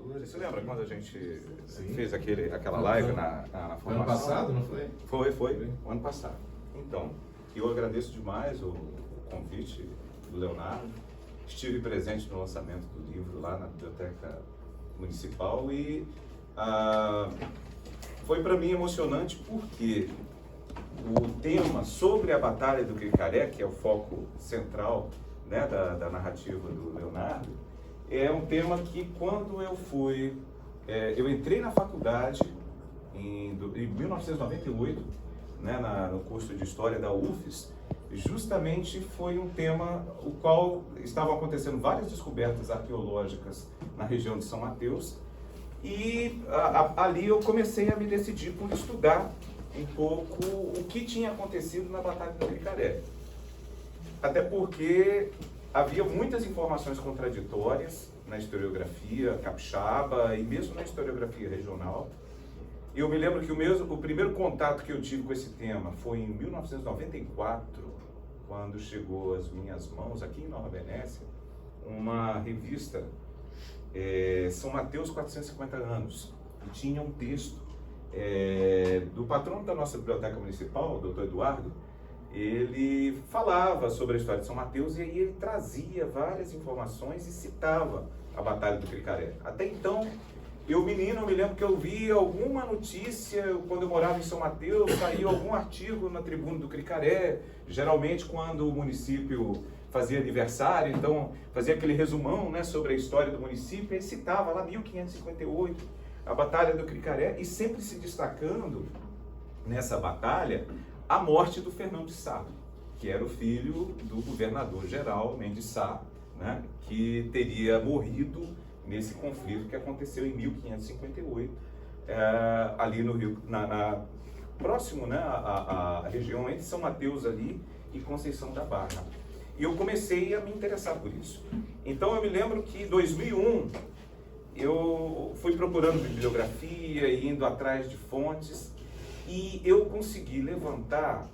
Você se lembra quando a gente fez aquela live na formação? Ano passado, não foi? Foi, o ano passado. Então, eu agradeço demais o convite do Leonardo. Estive presente no lançamento do livro lá na Biblioteca Municipal e foi para mim emocionante porque o tema sobre a Batalha do Cricaré, que é o foco central, né, da narrativa do Leonardo, é um tema que quando eu entrei na faculdade em 1998, né, no curso de História da UFES, justamente foi um tema o qual estavam acontecendo várias descobertas arqueológicas na região de São Mateus e ali eu comecei a me decidir por estudar um pouco o que tinha acontecido na Batalha do Cricaré. Até porque havia muitas informações contraditórias na historiografia capixaba e mesmo na historiografia regional. Eu me lembro que o primeiro contato que eu tive com esse tema foi em 1994, quando chegou às minhas mãos, aqui em Nova Venécia, uma revista, São Mateus 450 anos, e tinha um texto do patrono da nossa biblioteca municipal, o Dr. Eduardo. Ele falava sobre a história de São Mateus e aí ele trazia várias informações e citava a Batalha do Cricaré. Até então, eu me lembro que eu vi alguma notícia, quando eu morava em São Mateus, saiu algum artigo na Tribuna do Cricaré, geralmente quando o município fazia aniversário, então fazia aquele resumão, né, sobre a história do município, e citava lá 1558, a Batalha do Cricaré, e sempre se destacando nessa batalha a morte do Fernão de Sá, que era o filho do governador-geral Mendes Sá, né, que teria morrido nesse conflito que aconteceu em 1558, ali no Rio, próximo, né, a região entre São Mateus ali e Conceição da Barra. E eu comecei a me interessar por isso. Então eu me lembro que em 2001 eu fui procurando bibliografia e indo atrás de fontes e eu consegui levantar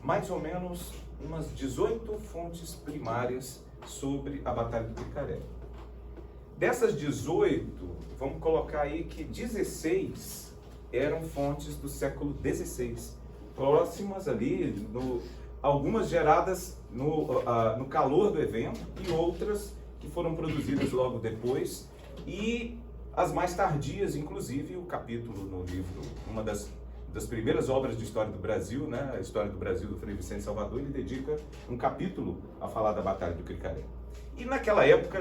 mais ou menos umas 18 fontes primárias sobre a Batalha do Cricaré. Dessas 18, vamos colocar aí que 16 eram fontes do século XVI, próximas ali, algumas geradas no calor do evento e outras que foram produzidas logo depois, e as mais tardias, inclusive o capítulo no livro, uma das primeiras obras de História do Brasil, né, a História do Brasil do Frei Vicente Salvador, ele dedica um capítulo a falar da Batalha do Cricaré. E naquela época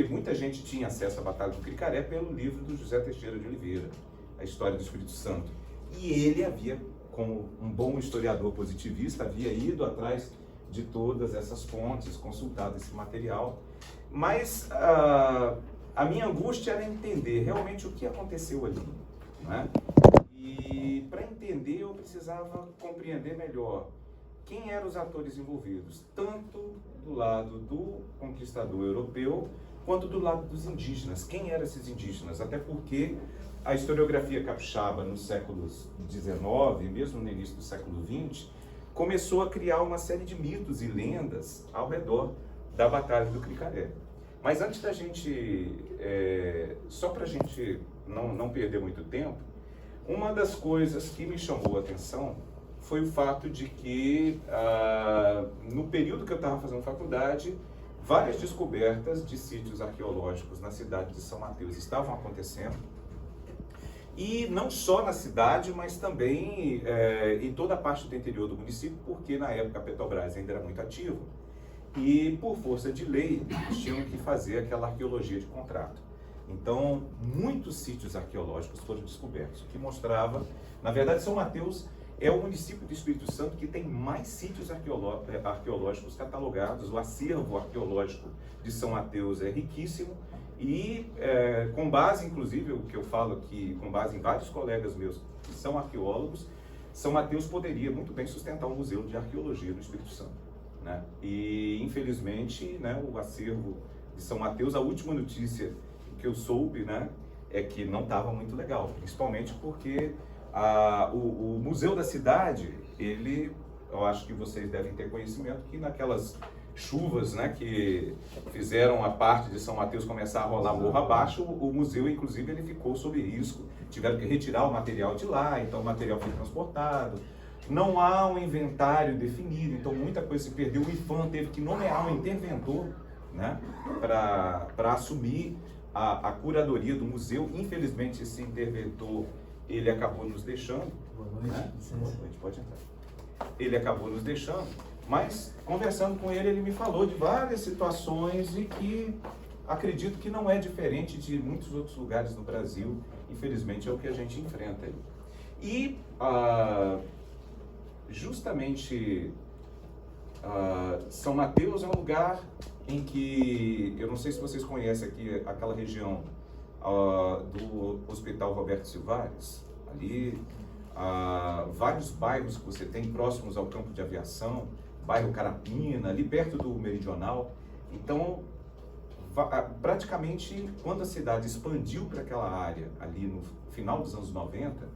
muita gente tinha acesso à Batalha do Cricaré pelo livro do José Teixeira de Oliveira, A História do Espírito Santo. E ele havia, como um bom historiador positivista, havia ido atrás de todas essas fontes, consultado esse material. Mas a minha angústia era entender realmente o que aconteceu ali, né? E para entender eu precisava compreender melhor quem eram os atores envolvidos, tanto do lado do conquistador europeu, quanto do lado dos indígenas. Quem eram esses indígenas? Até porque a historiografia capixaba nos séculos XIX, mesmo no início do século XX, começou a criar uma série de mitos e lendas ao redor da Batalha do Cricaré. Mas antes da gente, só para a gente não perder muito tempo, uma das coisas que me chamou a atenção foi o fato de que, no período que eu estava fazendo faculdade, várias descobertas de sítios arqueológicos na cidade de São Mateus estavam acontecendo. E não só na cidade, mas também em toda a parte do interior do município, porque na época a Petrobras ainda era muito ativa. E por força de lei, eles tinham que fazer aquela arqueologia de contrato. Então, muitos sítios arqueológicos foram descobertos, o que mostrava, na verdade, São Mateus é o município do Espírito Santo que tem mais sítios arqueológicos catalogados. O acervo arqueológico de São Mateus é riquíssimo e, com base, inclusive, o que eu falo aqui, com base em vários colegas meus que são arqueólogos, São Mateus poderia muito bem sustentar um museu de arqueologia do Espírito Santo, né? E, infelizmente, né, o acervo de São Mateus, a última notícia que eu soube, né, é que não estava muito legal, principalmente porque o museu da cidade, eu acho que vocês devem ter conhecimento que naquelas chuvas, né, que fizeram a parte de São Mateus começar a rolar morro abaixo, o museu, inclusive, ele ficou sob risco. Tiveram que retirar o material de lá, então o material foi transportado. Não há um inventário definido, então muita coisa se perdeu. O IPHAN teve que nomear um interventor, né, para assumir a curadoria do museu. Infelizmente, esse interventor, ele acabou nos deixando. Boa noite. Né? Boa noite, pode entrar. Ele acabou nos deixando, mas conversando com ele, ele me falou de várias situações e que acredito que não é diferente de muitos outros lugares no Brasil. Infelizmente, é o que a gente enfrenta aí. E justamente São Mateus é um lugar em que, eu não sei se vocês conhecem aqui aquela região do Hospital Roberto Silvares, ali, vários bairros que você tem próximos ao campo de aviação, bairro Carapina, ali perto do Meridional. Então, praticamente, quando a cidade expandiu para aquela área, ali no final dos anos 90,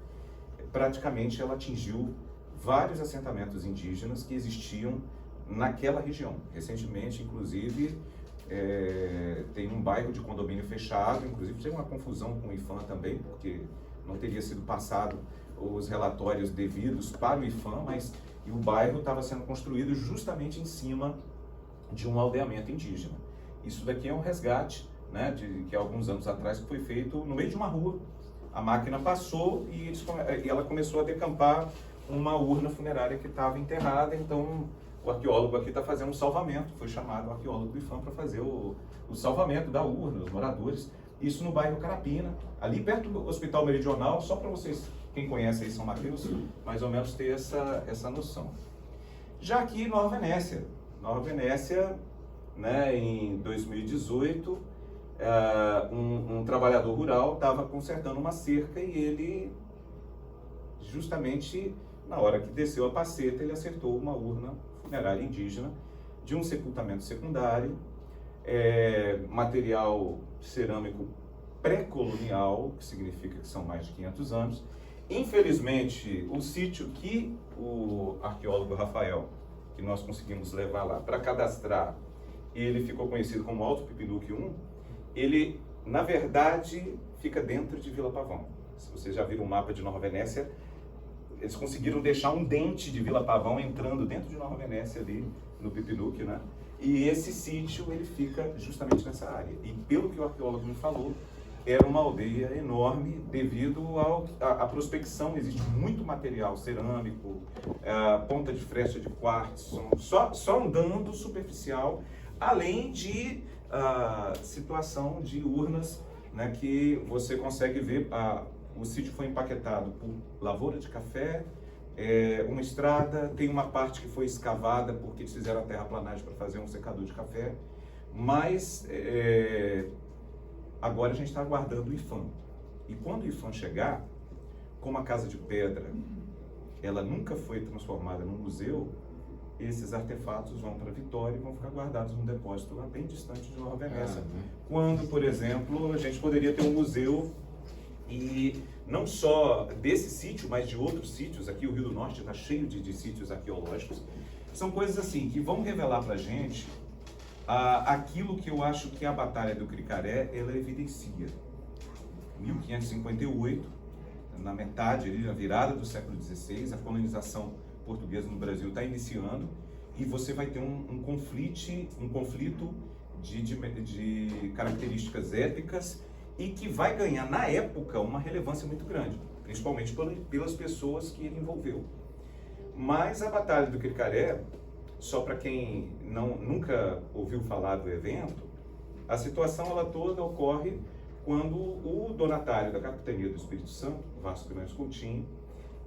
praticamente ela atingiu vários assentamentos indígenas que existiam naquela região. Recentemente, inclusive, tem um bairro de condomínio fechado, inclusive teve uma confusão com o IPHAN também, porque não teria sido passado os relatórios devidos para o IPHAN, mas o bairro estava sendo construído justamente em cima de um aldeamento indígena. Isso daqui é um resgate, né, que há alguns anos atrás foi feito no meio de uma rua. A máquina passou e ela começou a decampar uma urna funerária que estava enterrada, então o arqueólogo aqui está fazendo um salvamento, foi chamado o arqueólogo do IPHAN para fazer o salvamento da urna, os moradores. Isso no bairro Carapina, ali perto do Hospital Meridional, só para vocês, quem conhece aí São Mateus, mais ou menos ter essa noção. Já aqui em Nova Venécia, né, em 2018, um trabalhador rural estava consertando uma cerca e ele, justamente na hora que desceu a paceta, ele acertou uma urna funerária indígena de um sepultamento secundário, material cerâmico pré-colonial, que significa que são mais de 500 anos. Infelizmente, o sítio que o arqueólogo Rafael, que nós conseguimos levar lá para cadastrar, ele ficou conhecido como Alto Pipinuque 1, ele, na verdade, fica dentro de Vila Pavão. Se vocês já viram o mapa de Nova Venécia, eles conseguiram deixar um dente de Vila Pavão entrando dentro de Nova Venécia ali, no Pipinuque, né? E esse sítio, ele fica justamente nessa área. E pelo que o arqueólogo me falou, era uma aldeia enorme devido à prospecção. Existe muito material cerâmico, ponta de flecha de quartzo, só andando superficial, além de situação de urnas, né, que você consegue ver. O sítio foi empaquetado por lavoura de café, uma estrada, tem uma parte que foi escavada porque eles fizeram a terraplanagem para fazer um secador de café, mas agora a gente está aguardando o IPHAN. E quando o IPHAN chegar, como a Casa de Pedra, ela nunca foi transformada num museu, esses artefatos vão para Vitória e vão ficar guardados num depósito lá bem distante de Nova Venécia. Quando, por exemplo, a gente poderia ter um museu, e não só desse sítio, mas de outros sítios. Aqui o Rio do Norte está cheio de sítios arqueológicos. São coisas assim que vão revelar para a gente aquilo que eu acho que a Batalha do Cricaré, ela evidencia. 1558, na metade, ali, na virada do século XVI, a colonização portuguesa no Brasil está iniciando, e você vai ter um conflito de características étnicas, e que vai ganhar, na época, uma relevância muito grande, principalmente pelas pessoas que ele envolveu. Mas a Batalha do Cricaré, só para quem nunca ouviu falar do evento, a situação ela toda ocorre quando o donatário da Capitania do Espírito Santo, Vasco Grande Coutinho,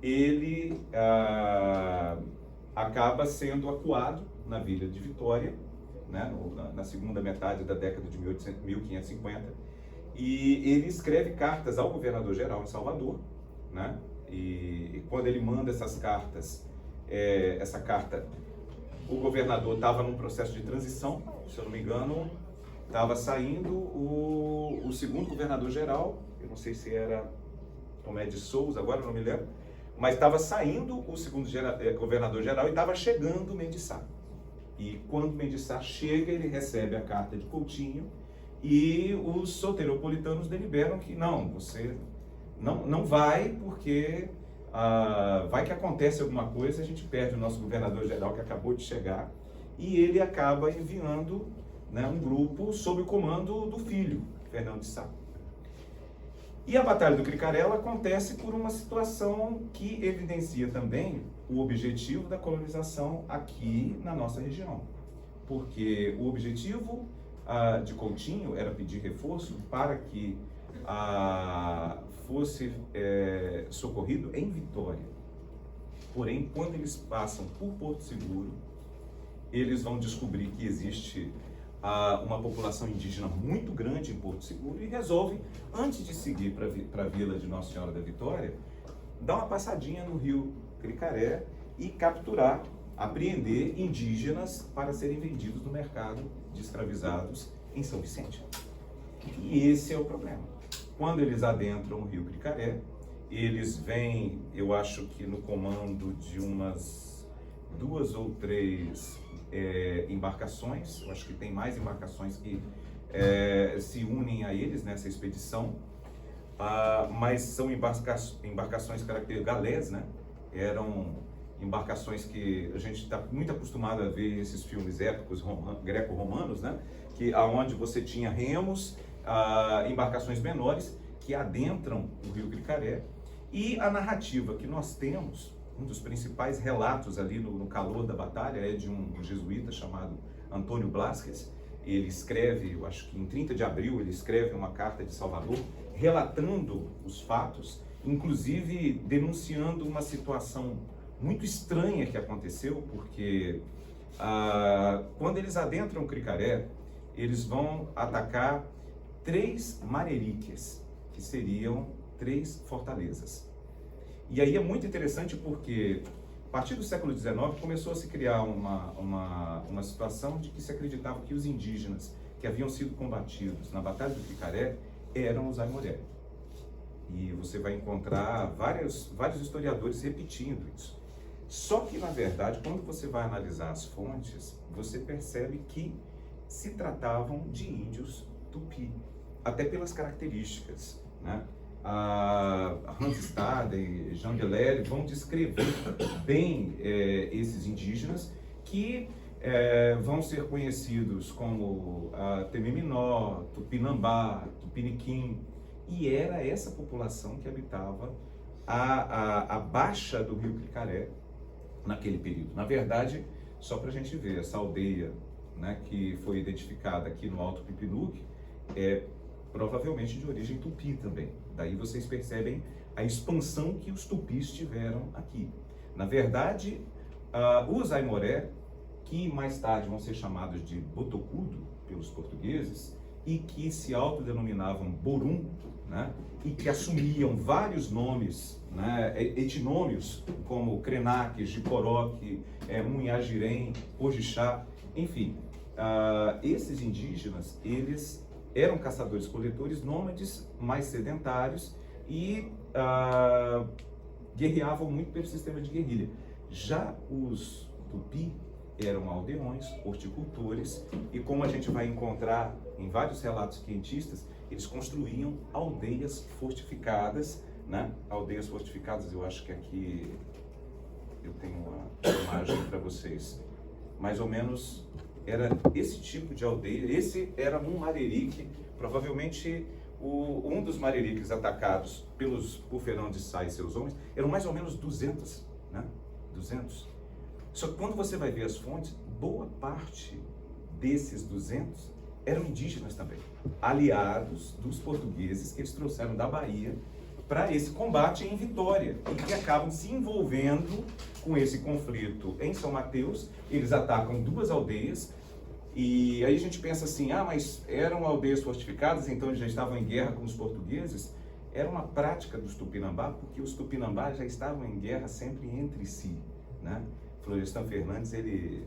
ele acaba sendo acuado na vila de Vitória, né, na segunda metade da década de 1550, e ele escreve cartas ao governador-geral em Salvador, né? E quando ele manda essas cartas, essa carta, o governador estava num processo de transição, se eu não me engano, estava saindo o segundo governador-geral, eu não sei se era Tomé de Souza, agora eu não me lembro, mas estava saindo o segundo governador-geral e estava chegando o Mendes Sá. E quando Mendes Sá chega, ele recebe a carta de Coutinho e os soteropolitanos deliberam que não, você não vai, porque vai que acontece alguma coisa, a gente perde o nosso governador-geral que acabou de chegar, e ele acaba enviando, né, um grupo sob o comando do filho, Fernando de Sá. E a Batalha do Cricarela acontece por uma situação que evidencia também o objetivo da colonização aqui na nossa região. Porque o objetivo de Coutinho era pedir reforço para que fosse socorrido em Vitória. Porém, quando eles passam por Porto Seguro, eles vão descobrir que existe uma população indígena muito grande em Porto Seguro e resolvem, antes de seguir para a vila de Nossa Senhora da Vitória, dar uma passadinha no rio Cricaré e capturar, apreender indígenas para serem vendidos no mercado de escravizados em São Vicente. E esse é o problema. Quando eles adentram o rio Cricaré, eles vêm, eu acho que no comando de umas 2 ou 3 embarcações, eu acho que tem mais embarcações que se unem a eles nessa expedição, mas são embarcações características galés, né? Eram embarcações que a gente está muito acostumado a ver esses filmes épicos greco-romanos, né? Que aonde você tinha remos, embarcações menores que adentram o rio Cricaré, e a narrativa que nós temos, um dos principais relatos ali no calor da batalha, é de um jesuíta chamado Antônio Blasquez. Ele escreve, eu acho que em 30 de abril, ele escreve uma carta de Salvador, relatando os fatos, inclusive denunciando uma situação muito estranha que aconteceu, porque quando eles adentram o Cricaré, eles vão atacar 3 mareriques, que seriam 3 fortalezas. E aí é muito interessante porque, a partir do século XIX, começou a se criar uma situação de que se acreditava que os indígenas que haviam sido combatidos na Batalha do Cricaré eram os Aimoré. E você vai encontrar vários historiadores repetindo isso. Só que, na verdade, quando você vai analisar as fontes, você percebe que se tratavam de índios tupi, até pelas características, né? Hans Staden, Jean Deleuze vão descrever bem esses indígenas que vão ser conhecidos como Temiminó, Tupinambá, Tupiniquim, e era essa população que habitava a baixa do rio Cricaré naquele período. Na verdade, só para a gente ver, essa aldeia, né, que foi identificada aqui no Alto Pipinuque é provavelmente de origem tupi também. Daí vocês percebem a expansão que os tupis tiveram aqui. Na verdade, os Aimoré, que mais tarde vão ser chamados de Botocudo pelos portugueses, e que se autodenominavam Borum, né, e que assumiam vários nomes, né, etnômios, como Krenak, Jiporoque, Munhagirém, Ojixá, enfim. Esses indígenas, eles eram caçadores-coletores, nômades, mais sedentários e guerreavam muito pelo sistema de guerrilha. Já os tupi eram aldeões, horticultores, e como a gente vai encontrar em vários relatos cientistas, eles construíam aldeias fortificadas, né? Aldeias fortificadas, eu acho que aqui eu tenho uma imagem para vocês. Mais ou menos era esse tipo de aldeia. Esse era um marerique, provavelmente um dos mareriques atacados por Fernando de Sá e seus homens, eram mais ou menos 200, né? 200. Só que quando você vai ver as fontes, boa parte desses 200 eram indígenas também, aliados dos portugueses que eles trouxeram da Bahia para esse combate em Vitória, e que acabam se envolvendo com esse conflito em São Mateus. Eles atacam 2 aldeias, e aí a gente pensa assim, mas eram aldeias fortificadas, então eles já estavam em guerra com os portugueses. Era uma prática dos Tupinambá, porque os Tupinambá já estavam em guerra sempre entre si, né? Florestan Fernandes,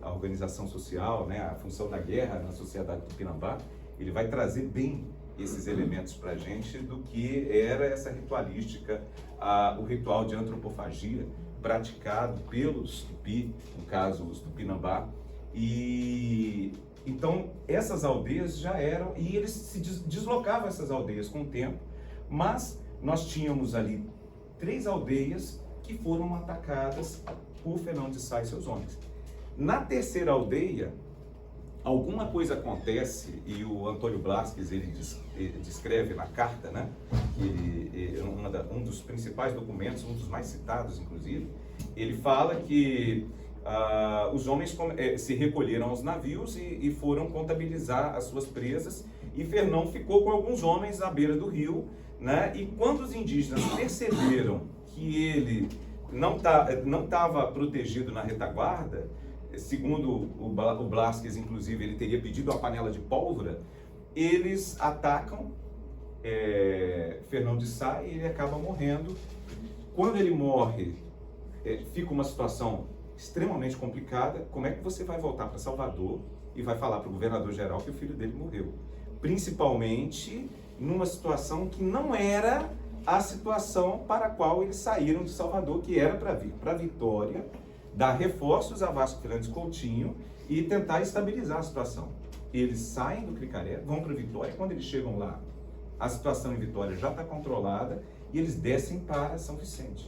a organização social, né, a função da guerra na sociedade Tupinambá, ele vai trazer bem esses elementos para a gente do que era essa ritualística, o ritual de antropofagia praticado pelos tupi, no caso os Tupinambá, E então essas aldeias já eram, e eles se deslocavam essas aldeias com o tempo, mas nós tínhamos ali 3 aldeias que foram atacadas por Fernão de Sá e seus homens. Na terceira aldeia, alguma coisa acontece, e o Antônio Blasques ele descreve na carta, né, que um dos principais documentos, um dos mais citados inclusive, ele fala que os homens se recolheram aos navios e foram contabilizar as suas presas, e Fernão ficou com alguns homens à beira do rio, né, e quando os indígenas perceberam que ele não estava protegido na retaguarda, segundo o Blasques, inclusive, ele teria pedido a panela de pólvora, eles atacam Fernão de Sá e ele acaba morrendo. Quando ele morre, fica uma situação extremamente complicada. Como é que você vai voltar para Salvador e vai falar para o governador-geral que o filho dele morreu? Principalmente numa situação que não era a situação para a qual eles saíram de Salvador, que era para vir para Vitória, dar reforços a Vasco Fernandes Coutinho e tentar estabilizar a situação. Eles saem do Cricaré, vão para Vitória, quando eles chegam lá, a situação em Vitória já está controlada e eles descem para São Vicente.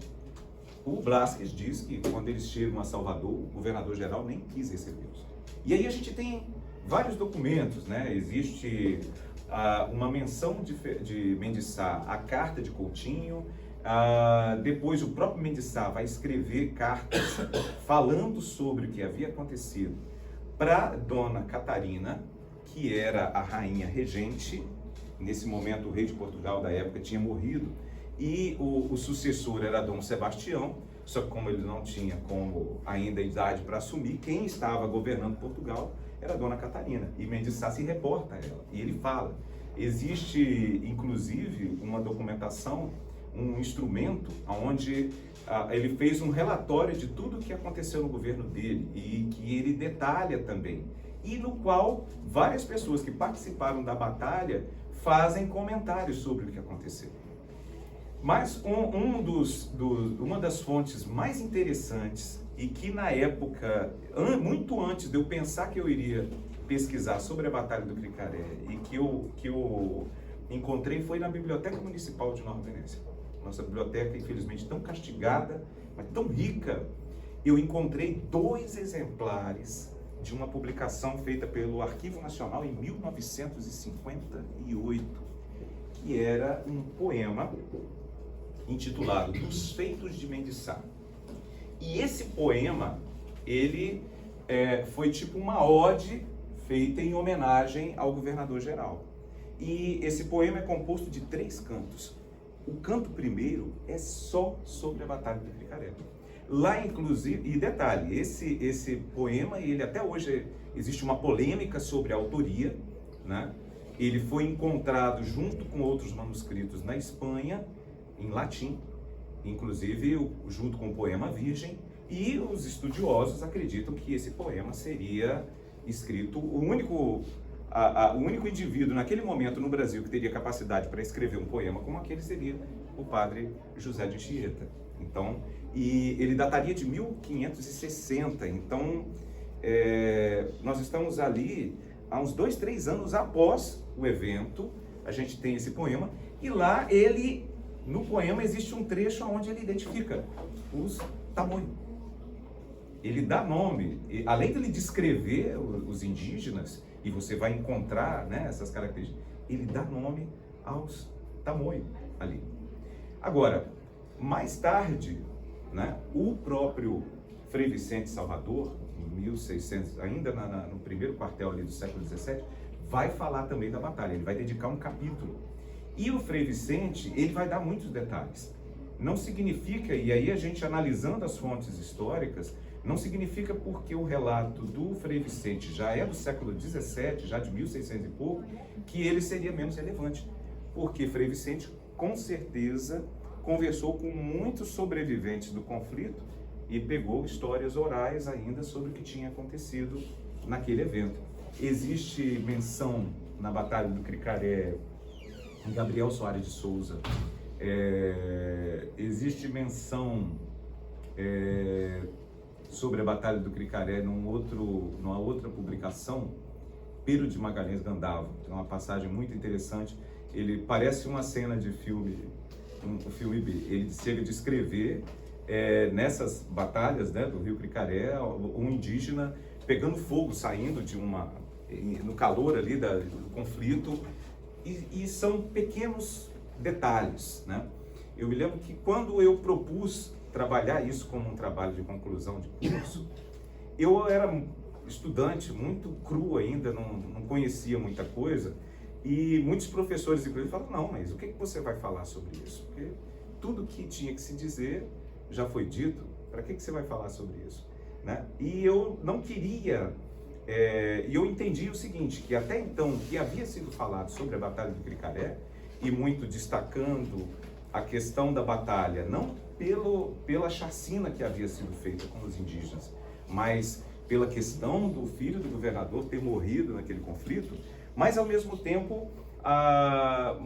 O Blasques diz que quando eles chegam a Salvador, o governador-geral nem quis recebê-los. E aí a gente tem vários documentos, né? Existe uma menção de Mendes Sá à carta de Coutinho. Depois o próprio Mendes Sá vai escrever cartas falando sobre o que havia acontecido para Dona Catarina, que era a rainha regente. Nesse momento o rei de Portugal da época tinha morrido e o sucessor era Dom Sebastião, só que como ele não tinha ainda idade para assumir, quem estava governando Portugal era Dona Catarina, e Mendes Sá se reporta a ela, e ele fala. Existe inclusive uma documentação, um instrumento onde ele fez um relatório de tudo o que aconteceu no governo dele e que ele detalha também, e no qual várias pessoas que participaram da batalha fazem comentários sobre o que aconteceu. Mas uma das fontes mais interessantes e que na época, muito antes de eu pensar que eu iria pesquisar sobre a Batalha do Cricaré e que eu encontrei, foi na Biblioteca Municipal de Nova Venécia. Nossa biblioteca, infelizmente, tão castigada, mas tão rica. Eu encontrei 2 exemplares de uma publicação feita pelo Arquivo Nacional em 1958, que era um poema intitulado Dos Feitos de Mendes Sá. E esse poema, ele foi tipo uma ode feita em homenagem ao governador-geral. E esse poema é composto de 3 cantos. O canto primeiro é só sobre a Batalha do Cricaré. Lá, inclusive, e detalhe, esse poema, ele até hoje existe uma polêmica sobre a autoria, né? Ele foi encontrado junto com outros manuscritos na Espanha, em latim, inclusive junto com o poema Virgem, e os estudiosos acreditam que esse poema seria escrito, o único indivíduo naquele momento no Brasil que teria capacidade para escrever um poema como aquele seria o padre José de Anchieta. Então, e ele dataria de 1560, então nós estamos ali há uns 2, 3 anos após o evento, a gente tem esse poema, e lá no poema existe um trecho onde ele identifica os Tamoios. Ele dá nome, além de ele descrever os indígenas, e você vai encontrar, né, essas características, ele dá nome aos Tamoios ali. Agora, mais tarde, né, o próprio Frei Vicente Salvador, em 1600, ainda no primeiro quartel ali do século XVII, vai falar também da batalha, ele vai dedicar um capítulo. E o Frei Vicente, ele vai dar muitos detalhes. Não significa, e aí a gente analisando as fontes históricas, não significa porque o relato do Frei Vicente já é do século XVII, já de 1600 e pouco, que ele seria menos relevante. Porque Frei Vicente, com certeza, conversou com muitos sobreviventes do conflito e pegou histórias orais ainda sobre o que tinha acontecido naquele evento. Existe menção na Batalha do Cricaré em Gabriel Soares de Souza, existe menção sobre a Batalha do Cricaré numa outra publicação, Pero de Magalhães Gandavo. Tem uma passagem muito interessante. Ele parece uma cena de filme, um filme B. Ele chega a descrever nessas batalhas, né, do Rio Cricaré, um indígena pegando fogo, saindo no calor ali do conflito, e são pequenos detalhes, né? Eu me lembro que quando eu propus trabalhar isso como um trabalho de conclusão de curso, eu era estudante muito cru ainda, não conhecia muita coisa, e muitos professores inclusive falam, não, mas o que você vai falar sobre isso? Porque tudo que tinha que se dizer já foi dito, para que você vai falar sobre isso? Né? E eu não queria, e eu entendi o seguinte, que até então o que havia sido falado sobre a Batalha do Cricaré, e muito destacando a questão da batalha, não pela chacina que havia sido feita com os indígenas, mas pela questão do filho do governador ter morrido naquele conflito, mas ao mesmo tempo,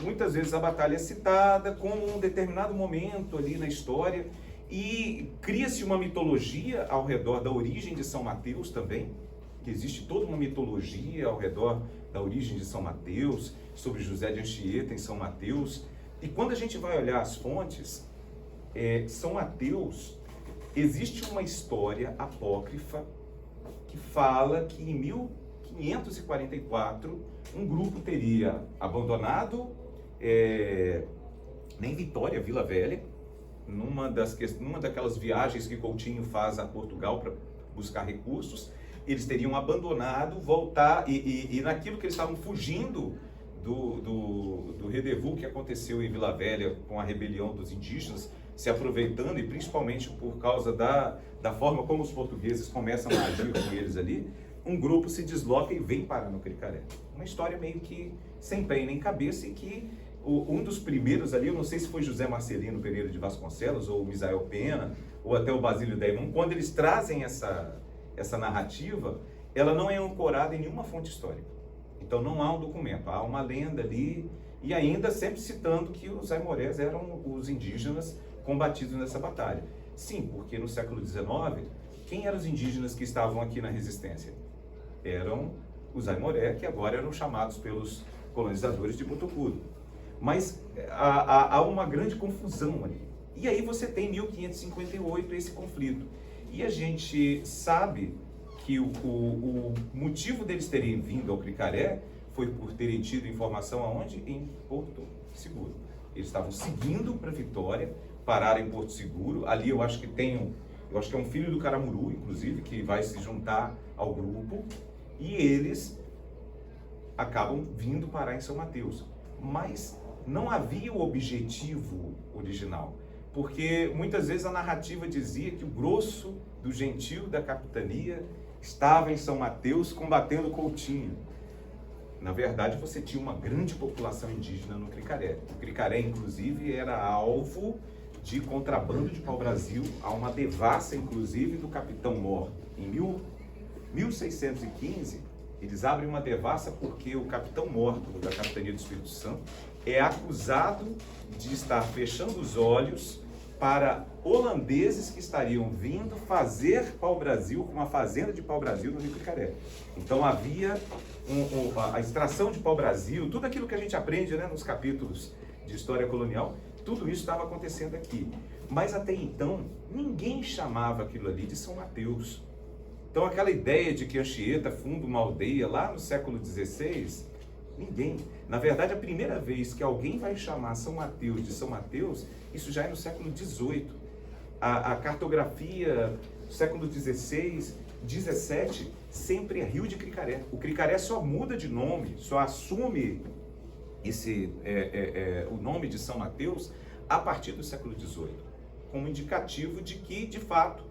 muitas vezes a batalha é citada como um determinado momento ali na história, e cria-se uma mitologia ao redor da origem de São Mateus também, que existe toda uma mitologia ao redor da origem de São Mateus, sobre José de Anchieta em São Mateus. E quando a gente vai olhar as fontes, São Mateus, existe uma história apócrifa que fala que em 1544 um grupo teria abandonado em Vitória, Vila Velha, numa daquelas viagens que Coutinho faz a Portugal para buscar recursos. Eles teriam abandonado, voltar, e naquilo que eles estavam fugindo do rendezvous que aconteceu em Vila Velha com a rebelião dos indígenas, se aproveitando, e principalmente por causa da forma como os portugueses começam a agir com eles ali, um grupo se desloca e vem parar no Cricaré. Uma história meio que sem pé nem cabeça, e que um dos primeiros ali, eu não sei se foi José Marcelino Pereira de Vasconcelos, ou Misael Pena, ou até o Basílio Daimon, quando eles trazem essa narrativa, ela não é ancorada em nenhuma fonte histórica. Então não há um documento, há uma lenda ali, e ainda sempre citando que os aimorés eram os indígenas combatidos nessa batalha. Sim, porque no século XIX, quem eram os indígenas que estavam aqui na resistência? Eram os aimoré, que agora eram chamados pelos colonizadores de Botocudo. Mas há uma grande confusão ali. E aí você tem 1558 esse conflito. E a gente sabe que o motivo deles terem vindo ao Cricaré foi por terem tido informação aonde? Em Porto Seguro. Eles estavam seguindo para Vitória, pararam em Porto Seguro. Ali eu acho que é um filho do Caramuru, inclusive, que vai se juntar ao grupo. E eles acabam vindo parar em São Mateus. Mas não havia o objetivo original, porque muitas vezes a narrativa dizia que o grosso do gentil da capitania estava em São Mateus combatendo Coutinho. Na verdade, você tinha uma grande população indígena no Cricaré. O Cricaré, inclusive, era alvo de contrabando de pau-brasil, a uma devassa, inclusive, do Capitão Mor. Em 1615, eles abrem uma devassa porque o Capitão Mor, da Capitania do Espírito Santo, é acusado de estar fechando os olhos para holandeses que estariam vindo fazer pau-brasil, com uma fazenda de pau-brasil no Rio Cricaré. Então havia a extração de pau-brasil, tudo aquilo que a gente aprende, né, nos capítulos de história colonial, tudo isso estava acontecendo aqui. Mas até então, ninguém chamava aquilo ali de São Mateus. Então aquela ideia de que Anchieta funda uma aldeia lá no século XVI, ninguém. Na verdade, a primeira vez que alguém vai chamar São Mateus de São Mateus, isso já é no século XVIII. A cartografia do século XVI, XVII, sempre é Rio de Cricaré. O Cricaré só muda de nome, só assume o nome de São Mateus a partir do século XVIII, como indicativo de que, de fato,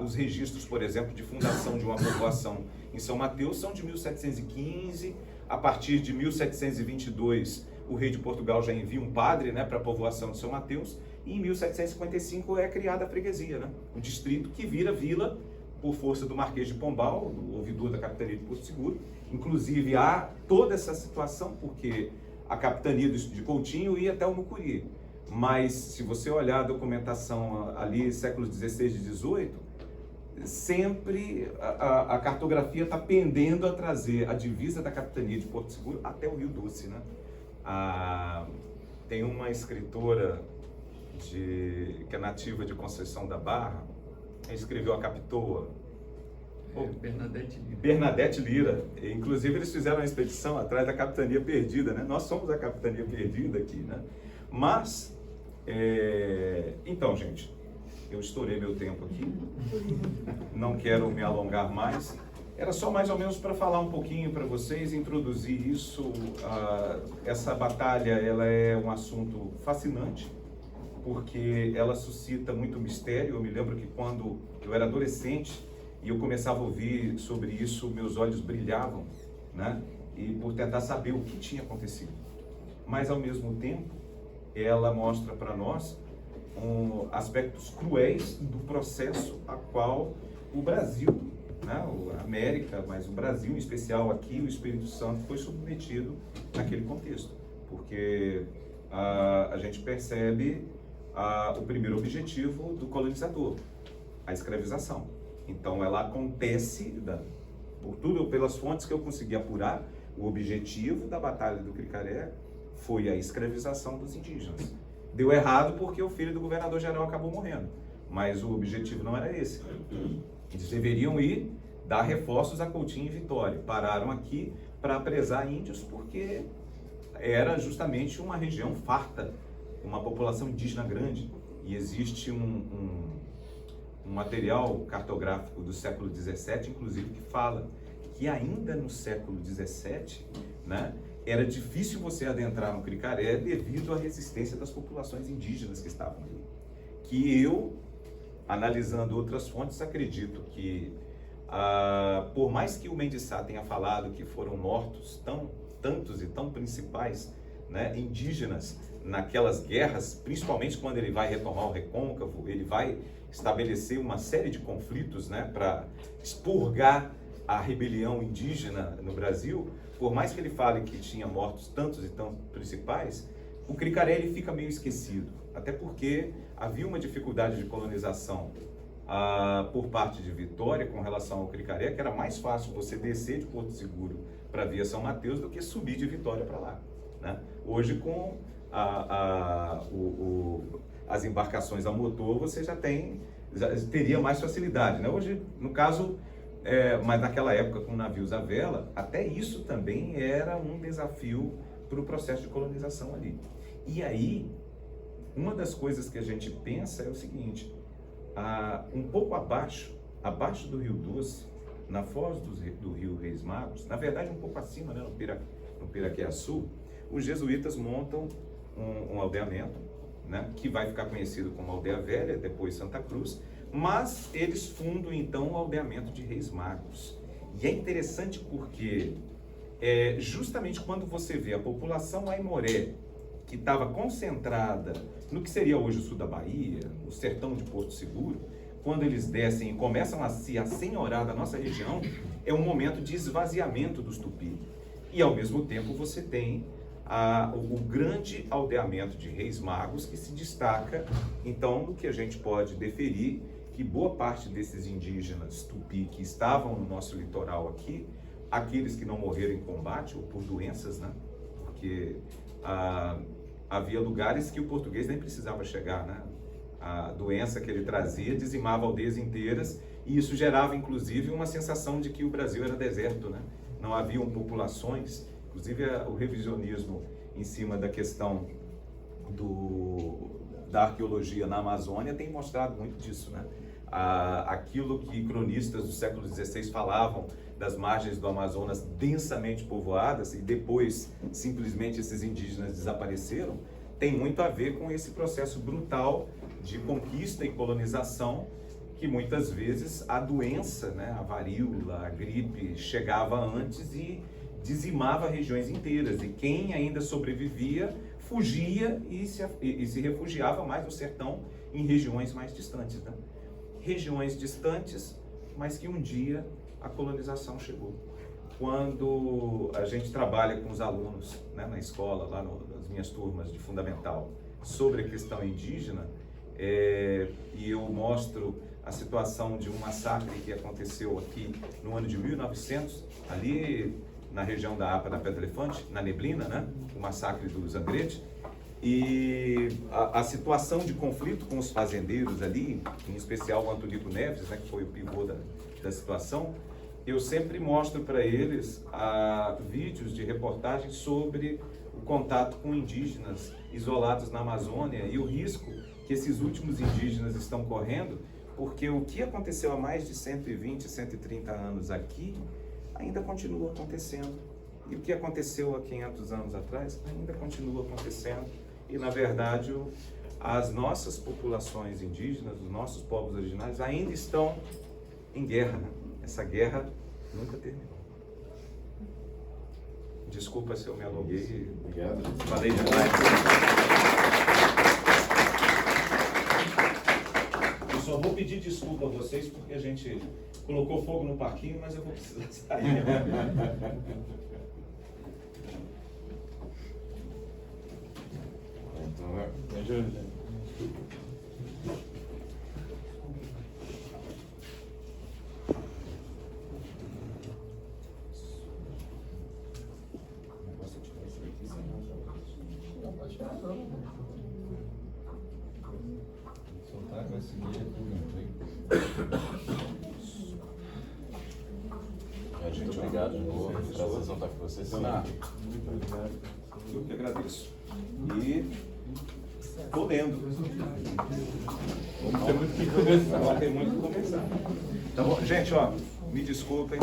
os registros, por exemplo, de fundação de uma povoação em São Mateus são de 1715. A partir de 1722, o rei de Portugal já envia um padre, né, para a povoação de São Mateus, e em 1755 é criada a freguesia, né, um distrito que vira vila por força do Marquês de Pombal, do ouvidor da capitania de Porto Seguro. Inclusive há toda essa situação porque a capitania de Coutinho ia até o Mucuri. Mas se você olhar a documentação ali, séculos XVI e XVIII, sempre a cartografia está pendendo a trazer a divisa da capitania de Porto Seguro até o Rio Doce, né? Tem uma escritora que é nativa de Conceição da Barra, escreveu A Capitoa. Bernadette Lira. Inclusive eles fizeram uma expedição atrás da capitania perdida, né? Nós somos a capitania perdida aqui, né? Mas, então, gente, eu estourei meu tempo aqui, não quero me alongar mais. Era só mais ou menos para falar um pouquinho para vocês, introduzir isso. Essa batalha, ela é um assunto fascinante, porque ela suscita muito mistério. Eu me lembro que quando eu era adolescente e eu começava a ouvir sobre isso, meus olhos brilhavam, né? E por tentar saber o que tinha acontecido. Mas, ao mesmo tempo, ela mostra para nós aspectos cruéis do processo a qual o Brasil, né, a América, mas o Brasil em especial aqui, o Espírito Santo, foi submetido naquele contexto. Porque a gente percebe o primeiro objetivo do colonizador, a escravização. Então ela acontece, pelas fontes que eu consegui apurar, o objetivo da Batalha do Cricaré foi a escravização dos indígenas. Deu errado porque o filho do governador-geral acabou morrendo, mas o objetivo não era esse. Eles deveriam ir dar reforços a Coutinho e Vitória. Pararam aqui para apresar índios porque era justamente uma região farta, uma população indígena grande. E existe um material cartográfico do século XVII, inclusive, que fala que ainda no século XVII, né, era difícil você adentrar no Cricaré devido à resistência das populações indígenas que estavam ali. Que eu, analisando outras fontes, acredito que, por mais que o Mendes Sá tenha falado que foram mortos tantos e tão principais, né, indígenas naquelas guerras, principalmente quando ele vai retomar o Recôncavo, ele vai estabelecer uma série de conflitos, né, para expurgar a rebelião indígena no Brasil. Por mais que ele fale que tinha mortos tantos e tão principais, o Cricaré ele fica meio esquecido, até porque havia uma dificuldade de colonização por parte de Vitória com relação ao Cricaré, que era mais fácil você descer de Porto Seguro para via São Mateus do que subir de Vitória para lá, né? Hoje, com as embarcações a motor, você já teria mais facilidade, né? Hoje, no caso, mas naquela época com navios à vela, até isso também era um desafio para o processo de colonização ali. E aí, uma das coisas que a gente pensa é o seguinte: um pouco abaixo do Rio Doce, na foz do rio Reis Magos, na verdade um pouco acima, né, no Piraquê-Açu, os jesuítas montam um aldeamento, né, que vai ficar conhecido como Aldeia Velha, depois Santa Cruz, mas eles fundam então o aldeamento de Reis Magos. E é interessante porque justamente quando você vê a população aimoré, que estava concentrada no que seria hoje o sul da Bahia, o sertão de Porto Seguro, quando eles descem e começam a se assenhorar da nossa região, é um momento de esvaziamento dos Tupi. E ao mesmo tempo você tem o grande aldeamento de Reis Magos, que se destaca, então, no que a gente pode deferir, que boa parte desses indígenas Tupi que estavam no nosso litoral aqui, aqueles que não morreram em combate ou por doenças, né? Porque havia lugares que o português nem precisava chegar, né? A doença que ele trazia dizimava aldeias inteiras, e isso gerava, inclusive, uma sensação de que o Brasil era deserto, né? Não haviam populações. Inclusive, o revisionismo em cima da questão da arqueologia na Amazônia tem mostrado muito disso, né? Aquilo que cronistas do século XVI falavam das margens do Amazonas densamente povoadas e depois simplesmente esses indígenas desapareceram, tem muito a ver com esse processo brutal de conquista e colonização, que muitas vezes a doença, né, a varíola, a gripe, chegava antes e dizimava regiões inteiras, e quem ainda sobrevivia fugia e se refugiava mais no sertão, em regiões mais distantes, né? Regiões distantes, mas que um dia a colonização chegou. Quando a gente trabalha com os alunos, né, na escola, lá nas minhas turmas de fundamental, sobre a questão indígena, e eu mostro a situação de um massacre que aconteceu aqui no ano de 1900, ali na região da APA da Pedra Elefante, na Neblina, né? O massacre do Zangrete. E a situação de conflito com os fazendeiros ali, em especial o Antônio Neves, né, que foi o pivô da situação, eu sempre mostro para eles vídeos de reportagens sobre o contato com indígenas isolados na Amazônia e o risco que esses últimos indígenas estão correndo, porque o que aconteceu há mais de 120, 130 anos aqui, ainda continua acontecendo. E o que aconteceu há 500 anos atrás, ainda continua acontecendo. E, na verdade, as nossas populações indígenas, os nossos povos originários, ainda estão em guerra. Né? Essa guerra nunca terminou. Desculpa se eu me alonguei. Obrigado. Falei demais. Eu só vou pedir desculpa a vocês porque a gente colocou fogo no parquinho, mas eu vou precisar sair. Então, me ajuda. Soltar com esse guia tudo. Gente, obrigado de novo. Prazer estar com você sempre. Muito obrigado. Eu que agradeço. E estou lendo. Tem muito que conversar. Tem muito que conversar. Tá bom, gente, ó, me desculpem,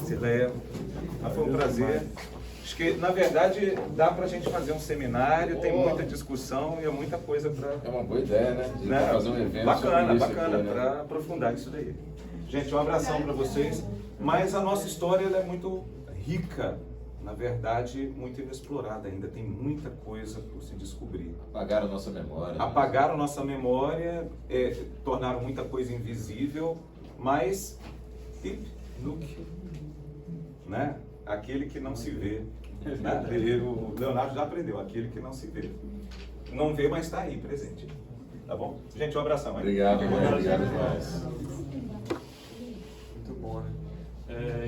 Cileia, mas foi um prazer. Acho que, na verdade, dá pra gente fazer um seminário, tem muita discussão e é muita coisa para... É uma boa ideia, né? De fazer um evento bacana, sobre isso bacana, aqui, né? para aprofundar isso daí. Gente, um abração para vocês. Mas a nossa história ela é muito rica, na verdade, muito inexplorada ainda. Tem muita coisa por se descobrir. Apagaram a nossa memória. Apagaram nossa memória, tornaram muita coisa invisível, mas né? Aquele que não se vê. Né? O Leonardo já aprendeu, aquele que não se vê. Não vê, mas está aí, presente. Tá bom? Gente, um abração. Obrigado, obrigado demais. Muito bom, né?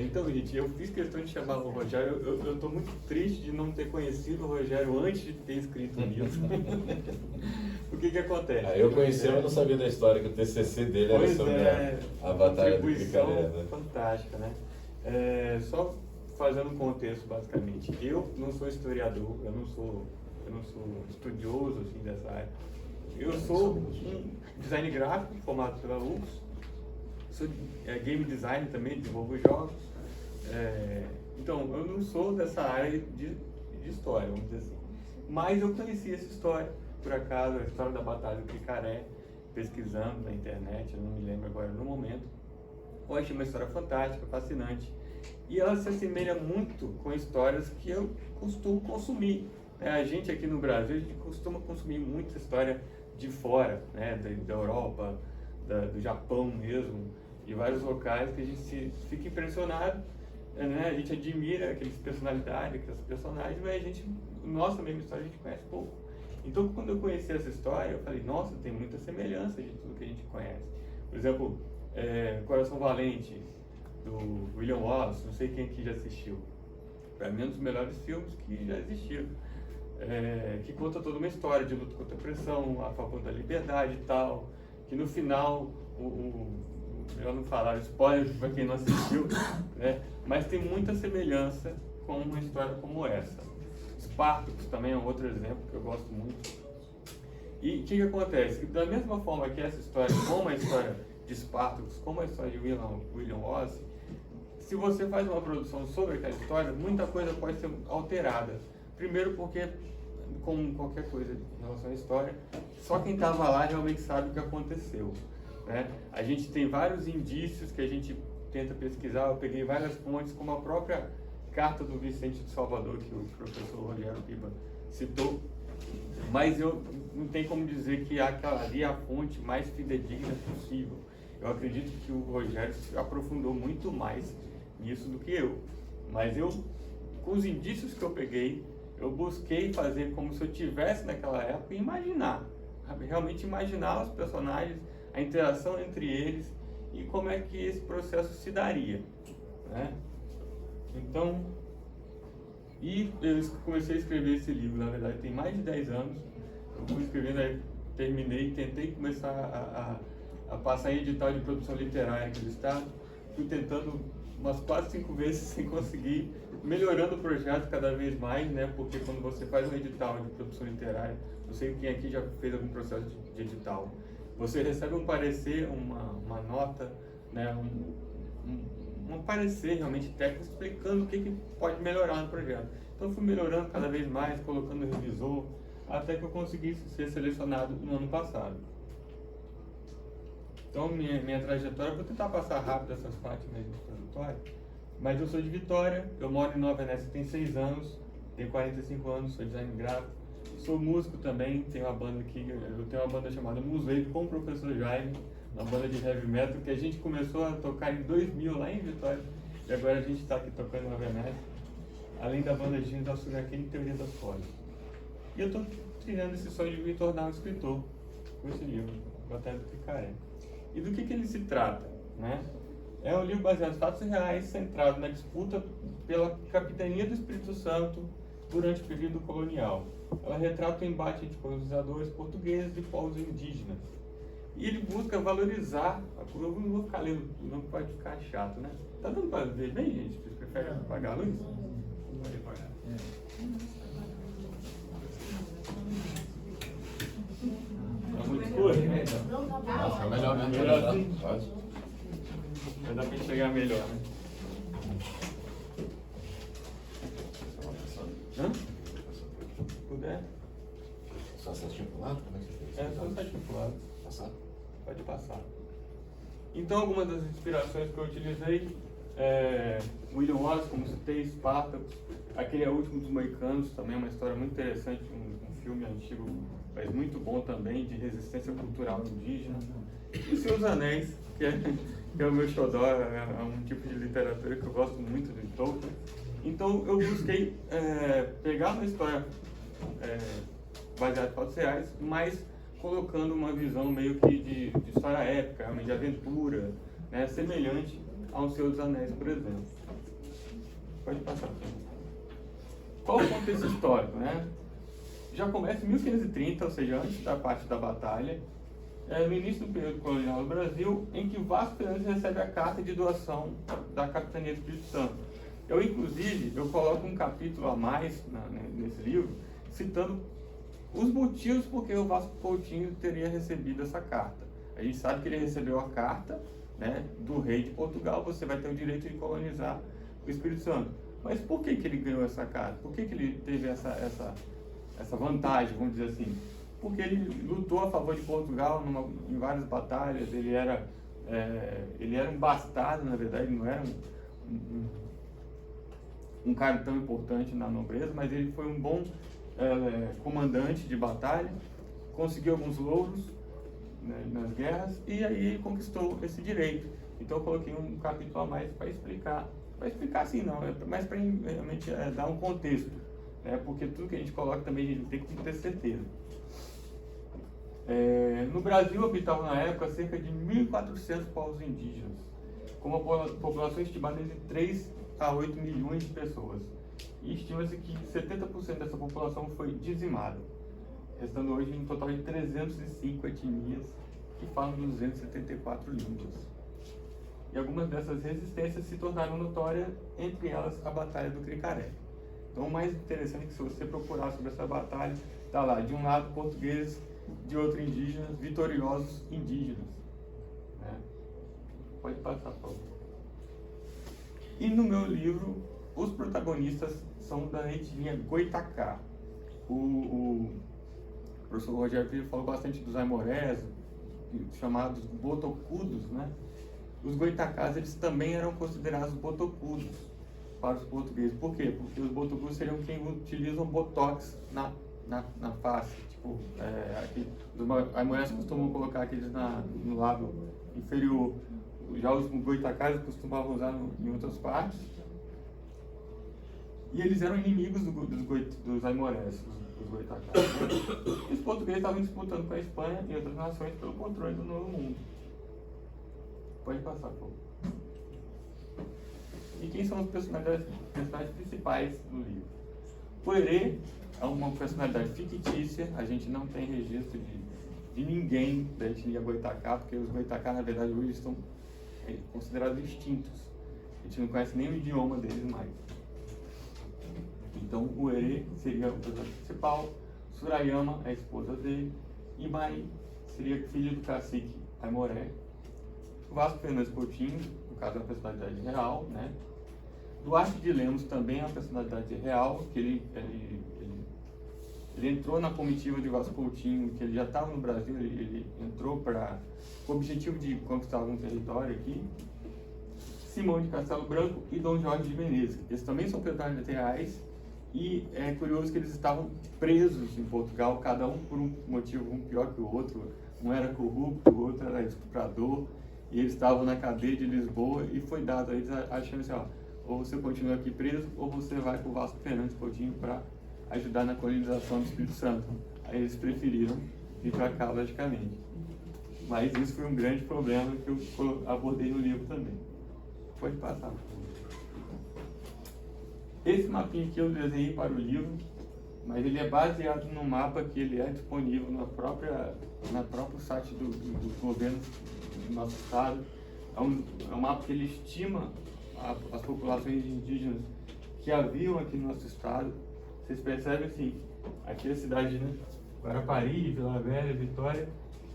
Então, gente, eu fiz questão de chamar o Rogério. Eu estou muito triste de não ter conhecido o Rogério antes de ter escrito o livro. O que acontece? Eu conheci, mas não sabia da história, que o TCC dele era sobre a Batalha do Picaré. Fantástica, né? Só fazendo um contexto, basicamente. Eu não sou historiador, eu não sou estudioso assim, dessa área. Eu sou um design gráfico formado pela UFS, sou game designer também, desenvolvo jogos. Então, eu não sou dessa área de história, vamos dizer assim. Mas eu conheci essa história, por acaso, a história da Batalha do Picaré, pesquisando na internet, eu não me lembro agora no momento. Eu achei uma história fantástica, fascinante. E ela se assemelha muito com histórias que eu costumo consumir. A gente aqui no Brasil, a gente costuma consumir muita história de fora, né? Da Europa, do Japão mesmo, de vários locais que a gente fica impressionado, né? A gente admira aquelas personalidades, aquelas personagens, mas nossa mesma história a gente conhece pouco. Então, quando eu conheci essa história, eu falei, nossa, tem muita semelhança de tudo que a gente conhece. Por exemplo, Coração Valente, do William Wallace, não sei quem aqui já assistiu. Para mim, é um dos melhores filmes que já existiram. Que conta toda uma história de luta contra a opressão, a favor da liberdade e tal. Que no final, melhor não falar spoiler para quem não assistiu, né? Mas tem muita semelhança com uma história como essa. Spartacus também é um outro exemplo que eu gosto muito. E o que acontece? Da mesma forma que essa história, como a história de Spartacus, como a história de William Wallace, se você faz uma produção sobre aquela história, muita coisa pode ser alterada. Primeiro porque, como qualquer coisa em relação à história, só quem estava lá realmente sabe o que aconteceu, né? A gente tem vários indícios que a gente tenta pesquisar, eu peguei várias fontes, como a própria carta do Vicente de Salvador, que o professor Rogério Piba citou, mas eu não tenho como dizer que ali é a fonte mais fidedigna possível. Eu acredito que o Rogério se aprofundou muito mais nisso do que eu, mas com os indícios que eu peguei, eu busquei fazer como se eu estivesse naquela época e imaginar, realmente imaginar os personagens, a interação entre eles e como é que esse processo se daria, né? Então, eu comecei a escrever esse livro, na verdade tem mais de 10 anos, eu fui escrevendo, aí terminei, tentei começar a passar em edital de produção literária aqui do estado, fui tentando umas 4, 5 vezes sem conseguir, melhorando o projeto cada vez mais, né? Porque quando você faz um edital de produção literária, não sei quem aqui já fez algum processo de edital, você recebe um parecer, uma nota, né? Um parecer realmente técnico explicando o que pode melhorar no projeto. Então eu fui melhorando cada vez mais, colocando revisor, até que eu consegui ser selecionado no ano passado. Então minha trajetória, vou tentar passar rápido essas partes mesmo introdutórias, mas eu sou de Vitória, eu moro em Nova Venécia tem 6 anos, tenho 45 anos, sou design gráfico, sou músico também, tenho uma banda aqui, eu tenho uma banda chamada Museu com o professor Jaime, uma banda de heavy metal que a gente começou a tocar em 2000 lá em Vitória, e agora a gente está aqui tocando em Nova Venécia, além da banda Gênesis da Sugarcane e Teoria das Folhas. E eu estou trilhando esse sonho de me tornar um escritor com esse livro, Batalha do Cricaré. E do que ele se trata, né? É um livro baseado em fatos reais, centrado na disputa pela capitania do Espírito Santo durante o período colonial. Ela retrata o embate entre colonizadores portugueses e povos indígenas. E ele busca valorizar, eu não vou ficar lendo, não pode ficar chato, né? Tá dando para ver bem, gente? Vocês preferem apagar a luz? Pode apagar. Tá muito escuro? Acho que é melhor mesmo. Melhor assim? Pode. Vai dar para enxergar melhor, né? Hã? Se puder. Só certinho pro lado? Como é que você fez? É, só certinho pro lado. Passar? Pode passar. Então, algumas das inspirações que eu utilizei, William Wallace, como citei, Spartacus, aquele é o Último dos Moicanos, também é uma história muito interessante, um filme antigo, mas muito bom também, de resistência cultural indígena. E Senhor dos Anéis, que é o meu xodó, é um tipo de literatura que eu gosto muito de Tolkien. Então, eu busquei pegar uma história baseada em fatos reais, mas colocando uma visão meio que de história épica, de aventura, né, semelhante a um Senhor dos Anéis, por exemplo. Pode passar. Qual o contexto histórico, né? Já começa em 1530, ou seja, antes da parte da batalha, no início do período colonial do Brasil, em que Vasco Fernandes recebe a carta de doação da Capitania do Espírito Santo. Inclusive, eu coloco um capítulo a mais nesse livro, citando os motivos por que o Vasco Coutinho teria recebido essa carta. A gente sabe que ele recebeu a carta, né, do rei de Portugal, você vai ter o direito de colonizar o Espírito Santo. Mas por que ele ganhou essa carta? Por que ele teve essa vantagem, vamos dizer assim? Porque ele lutou a favor de Portugal em várias batalhas, ele era um bastardo, na verdade, não era um cara tão importante na nobreza, mas ele foi um bom comandante de batalha, conseguiu alguns louros, né, nas guerras, e aí ele conquistou esse direito. Então eu coloquei um capítulo a mais para explicar assim não, mas para realmente dar um contexto, né, porque tudo que a gente coloca também a gente tem que ter certeza. No Brasil habitavam na época cerca de 1.400 povos indígenas, com uma população estimada entre 3 a 8 milhões de pessoas. E estima-se que 70% dessa população foi dizimada, restando hoje um total de 305 etnias que falam 274 línguas. E algumas dessas resistências se tornaram notórias, entre elas a Batalha do Cricaré. Então o mais interessante é que se você procurar sobre essa batalha, está lá, de um lado portugueses, de outro indígenas, vitoriosos indígenas. Né? Pode passar, por favor. E no meu livro, os protagonistas são da etnia Goitacá. O professor Rogério Filho falou bastante dos aimorés, chamados botocudos, né? Os goitacás, eles também eram considerados botocudos para os portugueses. Por quê? Porque os botocudos seriam quem utilizam botox na face. Tipo, os aimorés costumam colocar aqueles no lábio inferior. Já os goitacás costumavam usar em outras partes. E eles eram inimigos dos aimorés. os goitacás. Né? Os portugueses estavam disputando com a Espanha e outras nações pelo controle do Novo Mundo. Pode passar, por favor. E quem são os personagens principais do livro? O Herê é uma personalidade fictícia, a gente não tem registro de ninguém da etnia Goitacá, porque os Goitacá, na verdade, hoje estão considerados extintos. A gente não conhece nem o idioma deles mais. Então, o Herê seria o personagem principal, Surayama é a esposa dele, e Mai seria filho do cacique Aimoré. O Vasco Fernandes Coutinho, no caso, é uma personalidade real, né? Duarte de Lemos também é uma personalidade real, que ele entrou na comitiva de Vasco Coutinho, que ele já estava no Brasil, ele entrou com o objetivo de conquistar algum território aqui. Simão de Castelo Branco e Dom Jorge de Menezes, eles também são personalidades reais, e é curioso que eles estavam presos em Portugal, cada um por um motivo, um pior que o outro. Um era corrupto, o outro era estuprador, e eles estavam na cadeia de Lisboa, e foi dado a eles a chance, ó, ou você continua aqui preso, ou você vai para o Vasco Fernandes Coutinho para ajudar na colonização do Espírito Santo. Aí eles preferiram vir para cá, logicamente. Mas isso foi um grande problema que eu abordei no livro também. Pode passar. Esse mapinha aqui eu desenhei para o livro, mas ele é baseado no mapa que ele é disponível no próprio site do governo do nosso estado. É um mapa que ele estima as populações indígenas que haviam aqui no nosso estado. Vocês percebem assim, aqui é a cidade, né? Guarapari, Vila Velha, Vitória,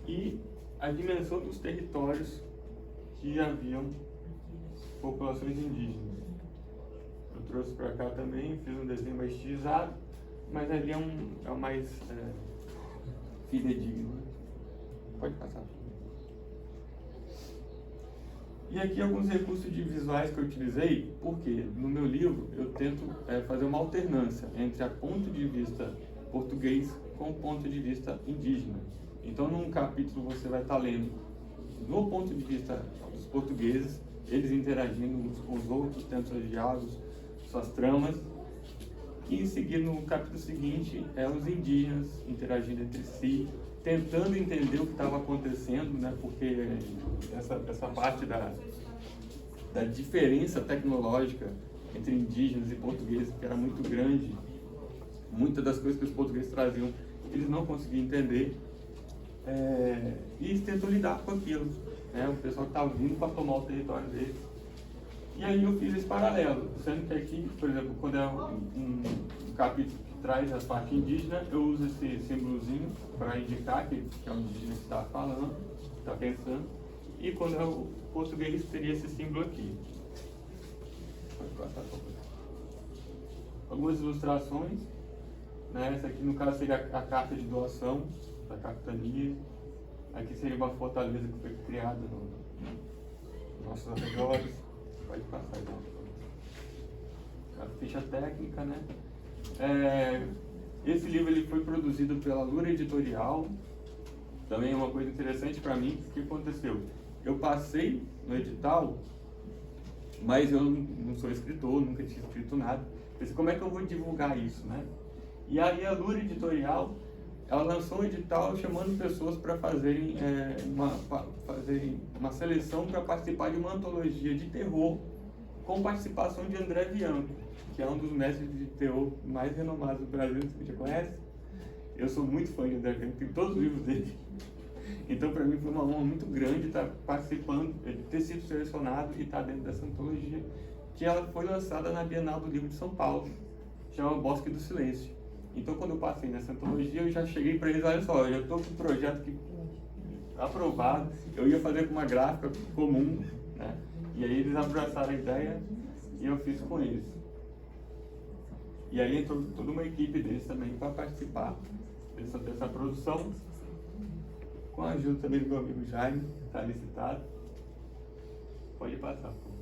e a dimensão dos territórios que haviam populações indígenas. Eu trouxe para cá também, fiz um desenho mais estilizado, mas ali é o mais fidedigno. Pode passar. E aqui alguns recursos visuais que eu utilizei, porque no meu livro eu tento fazer uma alternância entre a ponto de vista português com o ponto de vista indígena. Então, num capítulo você vai estar lendo no ponto de vista dos portugueses, eles interagindo uns com os outros, tendo seus diálogos, suas tramas, e em seguida, no capítulo seguinte, os indígenas interagindo entre si, tentando entender o que estava acontecendo, né? Porque essa parte da diferença tecnológica entre indígenas e portugueses, que era muito grande, muitas das coisas que os portugueses traziam, eles não conseguiam entender, e eles tentam lidar com aquilo, né? O pessoal que estava vindo para tomar o território deles. E aí eu fiz esse paralelo, sendo que aqui, por exemplo, quando é um capítulo que traz a parte indígena, eu uso esse símbolozinho para indicar que é o indígena que está falando, que está pensando, e quando é o português, teria esse símbolo aqui. Algumas ilustrações, né? Essa aqui no caso seria a carta de doação da capitania. Aqui seria uma fortaleza que foi criada nos nossos arredores. Pode passar, então. A ficha técnica, né? Esse livro ele foi produzido pela Lura Editorial. Também é uma coisa interessante para mim. O que aconteceu? Eu passei no edital, mas eu não sou escritor, nunca tinha escrito nada. Pensei, como é que eu vou divulgar isso, né? E aí a Lura Editorial, ela lançou um edital chamando pessoas para fazerem uma seleção para participar de uma antologia de terror com participação de André Bianco, que é um dos mestres de terror mais renomados do Brasil, você já conhece? Eu sou muito fã de André Bianco, tenho todos os livros dele. Então, para mim, foi uma honra muito grande estar participando, ter sido selecionado e estar dentro dessa antologia, que ela foi lançada na Bienal do Livro de São Paulo, chama Bosque do Silêncio. Então, quando eu passei nessa antologia, eu já cheguei para eles, olha só, eu já estou com o projeto aprovado, eu ia fazer com uma gráfica comum, né? E aí eles abraçaram a ideia e eu fiz com eles. E aí entrou toda uma equipe deles também para participar dessa produção, com a ajuda também do meu amigo Jaime, que está licitado. Pode passar, por favor.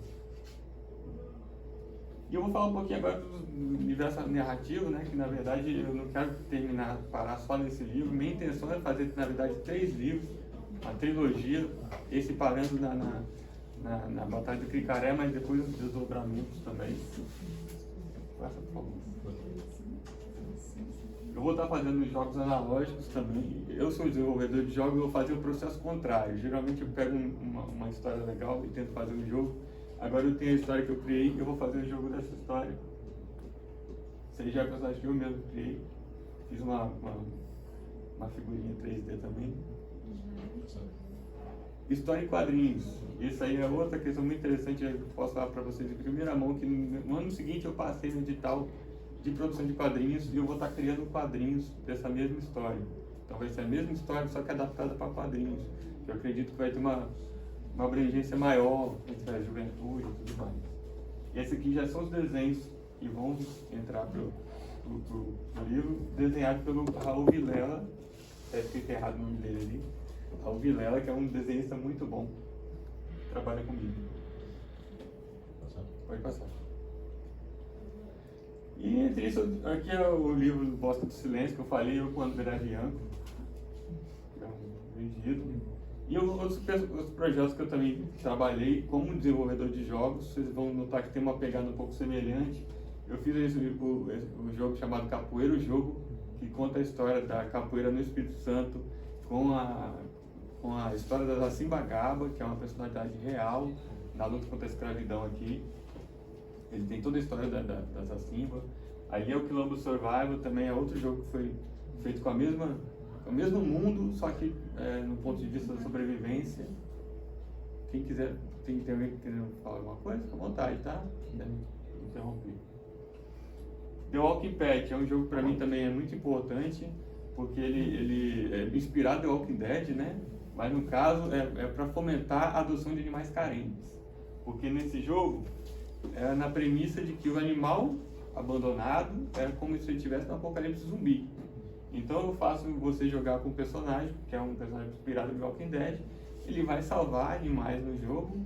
E eu vou falar um pouquinho agora do universo narrativo, né? Que na verdade eu não quero parar só nesse livro. Minha intenção é fazer, na verdade, 3 livros, uma trilogia, esse parando na Batalha do Cricaré, mas depois os desdobramentos também. Passa, por favor. Eu vou estar fazendo jogos analógicos também. Eu sou desenvolvedor de jogos, eu vou fazer o processo contrário. Geralmente eu pego uma história legal e tento fazer um jogo. Agora eu tenho a história que eu criei, eu vou fazer o jogo dessa história. Esse aí já é o personagem que eu mesmo criei. Fiz uma figurinha 3D também. História em quadrinhos. Isso aí é outra questão muito interessante. Eu posso falar para vocês em primeira mão que no ano seguinte eu passei no edital de produção de quadrinhos e eu vou estar criando quadrinhos dessa mesma história. Então vai ser a mesma história, só que adaptada para quadrinhos. Eu acredito que vai ter uma abrangência maior entre a juventude e tudo mais. E esse aqui já são os desenhos que vão entrar pro livro, desenhado pelo Raul Vilela. Está escrito errado o nome dele ali. Raul Vilela, que é um desenhista muito bom, trabalha comigo. Pode passar. E entre isso, aqui é o livro do Bosque do Silêncio, que eu falei, eu com o André Bianco, que é um vendido. E outros projetos que eu também trabalhei como desenvolvedor de jogos, vocês vão notar que tem uma pegada um pouco semelhante. Eu fiz o jogo chamado Capoeira, o jogo que conta a história da capoeira no Espírito Santo, com a história da Zacimba Gaba, que é uma personalidade real na luta contra a escravidão aqui. Ele tem toda a história da Zacimba. Ali é o Quilombo Survival, também é outro jogo que foi feito com o mesmo mundo, só que no ponto de vista da sobrevivência. Quem quiser, tem alguém que quer falar alguma coisa, fica à vontade, tá? Interromper. The Walking Pet é um jogo que para mim também é muito importante, porque ele é inspirado em The Walking Dead, né? Mas no caso é para fomentar a adoção de animais carentes. Porque nesse jogo é na premissa de que o animal abandonado é como se ele estivesse no apocalipse zumbi. Então eu faço você jogar com um personagem, que é um personagem inspirado em The Walking Dead. Ele vai salvar animais no jogo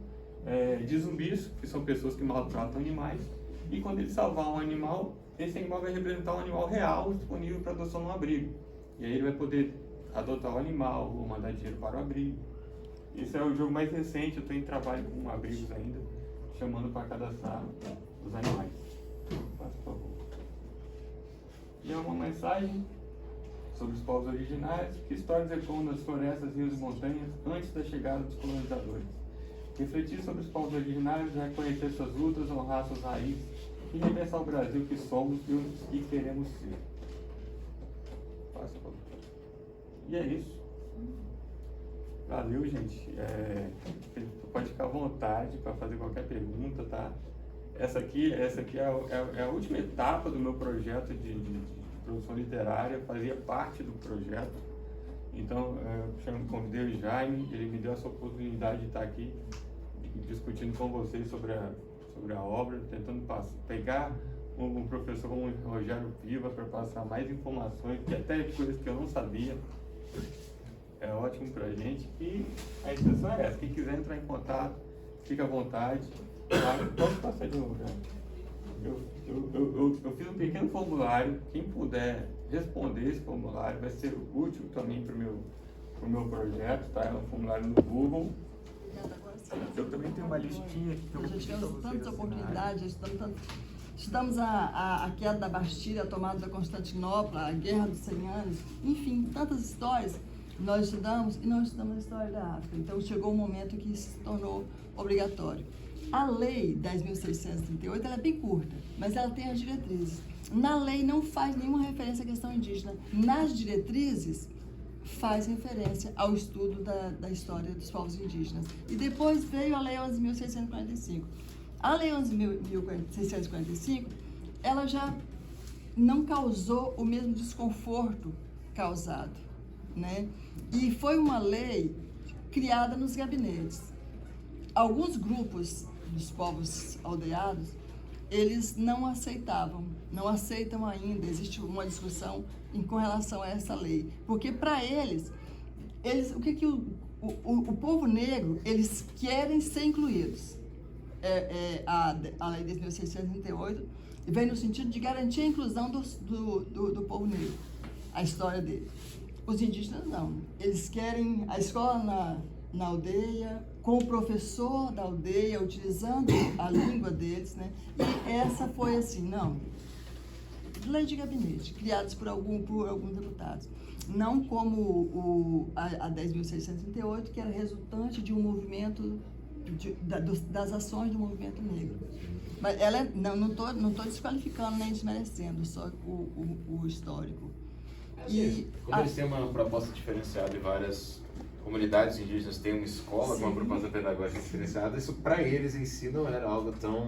de zumbis, que são pessoas que maltratam animais. E quando ele salvar um animal, esse animal vai representar um animal real disponível para adoção no abrigo. E aí ele vai poder adotar o animal ou mandar dinheiro para o abrigo. Esse é o jogo mais recente, eu estou em trabalho com abrigos ainda, chamando para cadastrar os animais. Por favor. E é uma mensagem sobre os povos originários, que histórias ecoam nas florestas, rios e montanhas antes da chegada dos colonizadores. Refletir sobre os povos originários é reconhecer suas lutas, honrar suas raízes e repensar o Brasil que somos e queremos ser. E é isso. Valeu, gente. Pode ficar à vontade para fazer qualquer pergunta, tá? Essa aqui é a última etapa do meu projeto de produção literária, fazia parte do projeto. Então, eu convidei o Jaime, ele me deu essa oportunidade de estar aqui discutindo com vocês sobre a obra, tentando pegar um professor como o Rogério Piva para passar mais informações, que até coisas que eu não sabia. É ótimo pra gente. E a intenção é essa. Quem quiser entrar em contato, fica à vontade. Pode passar de novo, já. Eu fiz um pequeno formulário. Quem puder responder esse formulário vai ser útil também pro meu projeto, tá? É um formulário no Google. Eu também tenho uma listinha aqui que eu vou pedir para vocês. Tantas oportunidades, estudamos a queda da Bastilha, a tomada da Constantinopla, a Guerra dos 100 Anos, enfim, tantas histórias nós estudamos e não estudamos a história da África. Então chegou um momento que isso se tornou obrigatório. A Lei 10.638 ela é bem curta, mas ela tem as diretrizes. Na lei não faz nenhuma referência à questão indígena. Nas diretrizes faz referência ao estudo da história dos povos indígenas. E depois veio a Lei 11.645. A Lei 11.645, ela já não causou o mesmo desconforto causado, né? E foi uma lei criada nos gabinetes. Alguns grupos dos povos aldeados, eles não aceitavam, não aceitam ainda, existe uma discussão com relação a essa lei, porque para eles o que o povo negro, eles querem ser incluídos. A Lei 10.638 vem no sentido de garantir a inclusão do povo negro, a história dele. Os indígenas não, eles querem a escola na aldeia, com o professor da aldeia, utilizando a língua deles, né? E essa foi assim, não, leis de gabinete, criadas por alguns deputados. Não como a 10.638, que era resultante de um movimento, das ações do movimento negro. Mas ela não estou desqualificando nem desmerecendo, só o histórico. Quando eles têm uma proposta diferenciada e várias comunidades indígenas têm uma escola com uma proposta pedagógica diferenciada, isso para eles em si não era algo tão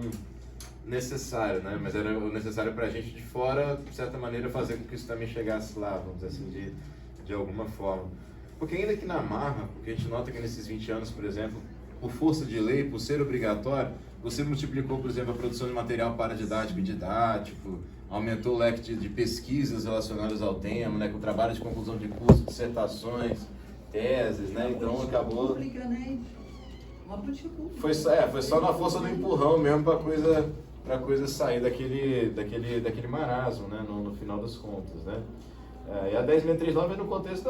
necessário, né? Mas era necessário para a gente de fora, de certa maneira, fazer com que isso também chegasse lá, vamos dizer assim, de alguma forma. Porque ainda que na marra, porque a gente nota que nesses 20 anos, por exemplo, por força de lei, por ser obrigatório, você multiplicou, por exemplo, a produção de material paradidático e didático, aumentou o leque de pesquisas relacionadas ao tema, né, com trabalho de conclusão de curso, dissertações, teses, né, então acabou... Foi só na força do empurrão mesmo para a coisa sair daquele marasmo, né, no final das contas, né. E a 10.639 é no contexto